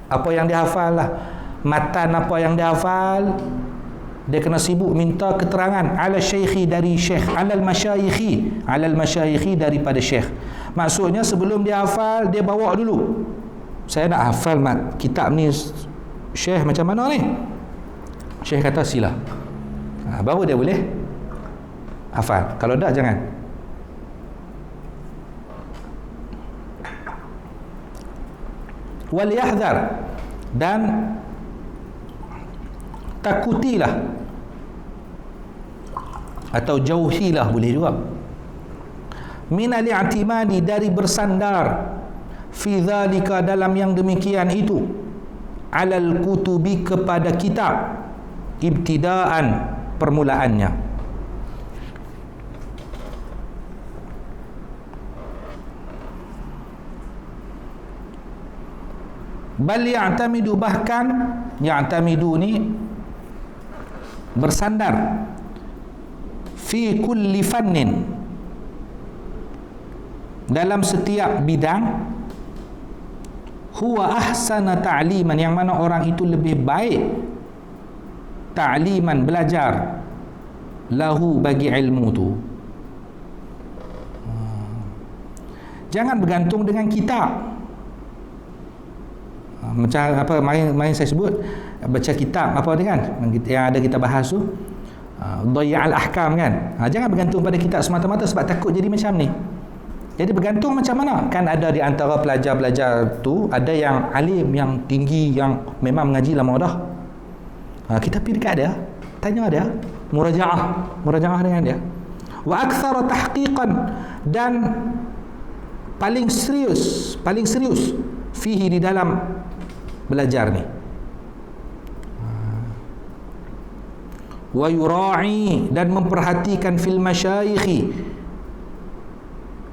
Apa yang dia hafal lah, matan apa yang dia hafal, dia kena sibuk minta keterangan ala syekhi, dari syekh, alal masyayikhi, daripada syekh. Maksudnya sebelum dia hafal, dia bawa dulu, saya nak hafal kitab ni syekh macam mana ni. Syekh kata sila, baru dia boleh hafal. Kalau tak, jangan. Wal yahdhar, dan takutilah atau jauhilah, boleh juga, min al-i'timadi, dari bersandar, fi dhalika, dalam yang demikian itu, alal kutubi, kepada kitab, ibtidaan, permulaannya. Bal ya'tamidu, bahkan ya'tamidu ni bersandar, fi kulli fannin, dalam setiap bidang, huwa ahsana ta'liman, yang mana orang itu lebih baik ta'liman, belajar, lahu, bagi ilmu tu. Jangan bergantung dengan kitab. Macam apa main saya sebut, baca kitab apa dia kan, yang ada kita bahas tu, Dhayya'al Ahkam kan. Jangan bergantung pada kitab semata-mata, sebab takut jadi macam ni. Jadi bergantung macam mana? Kan ada di antara pelajar-pelajar tu, ada yang alim, yang tinggi, yang memang mengaji lama dah. Kita pergi dekat dia, tanya dia, murajaah dengan dia. Wa aktsara tahqiqan, dan paling serius fihi, di dalam belajar ni. Wa yura'i, dan memperhatikan fil masyayikhi,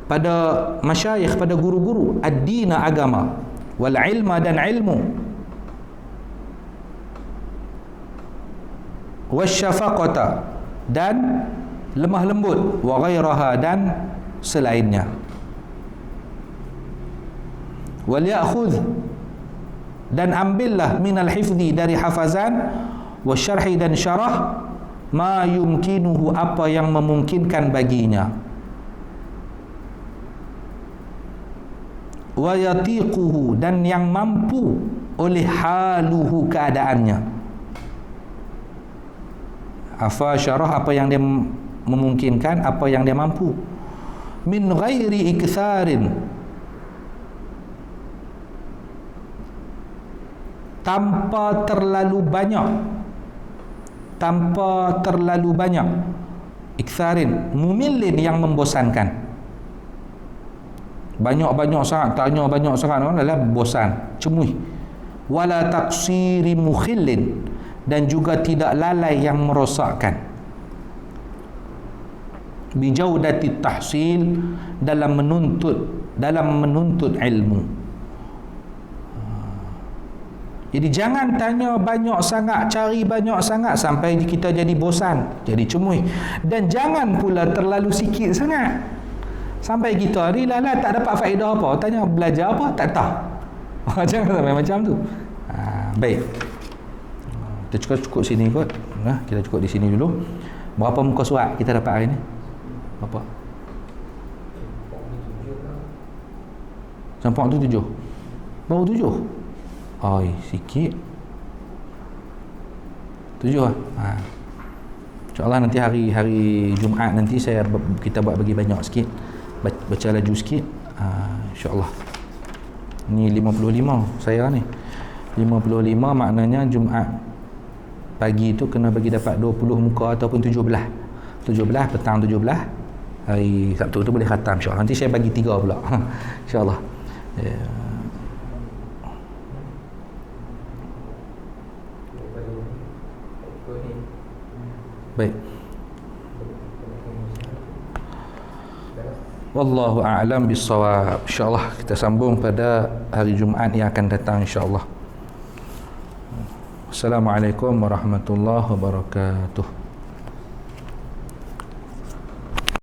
pada masyayikh, pada guru-guru, ad-dina, agama, wal ilma, dan ilmu, wasyafaqata, dan lemah lembut, wa ghairaha, dan selainnya. Wal ya'khudh, dan ambillah minal hifzi, dari hafazan, wa syarhi, dan syarah, ma yumkinuhu, apa yang memungkinkan baginya, wa yatiquhu, dan yang mampu oleh haluhu, keadaannya. Apa syarah, apa yang dia memungkinkan, apa yang dia mampu, min ghairi iktharin, tanpa terlalu banyak, iktharin, mumillin, yang membosankan. Banyak sangat, tanya banyak sangat, adalah bosan, cemui. wala taqsiri mukhillin, dan juga tidak lalai yang merosakkan, bijaudati tahsil, dalam menuntut ilmu. Jadi jangan tanya banyak sangat, cari banyak sangat sampai kita jadi bosan, jadi cemuih. Dan jangan pula terlalu sikit sangat sampai kita ni lah tak dapat faedah apa. Tanya belajar apa, tak tahu. Jangan sampai macam tu. Baik, kita cukup sini kot. Kita cukup di sini dulu. Berapa muka surat kita dapat hari ni? Berapa? Sampai tu 7. Baru 7. Oi, sikit. 7 lah. InsyaAllah nanti hari Jumaat nanti kita buat bagi banyak sikit. Baca laju sikit. InsyaAllah. Ni 55 saya ni. 55 maknanya Jumaat pagi tu kena bagi dapat 20 muka ataupun 17. 17 petang 17. Hari Sabtu tu boleh khatam insya-Allah. Nanti saya bagi 3 pula. InsyaAllah. Baik. Wallahu a'lam bissawab. InsyaAllah kita sambung pada hari Jumaat yang akan datang insyaAllah. Assalamualaikum warahmatullahi wabarakatuh.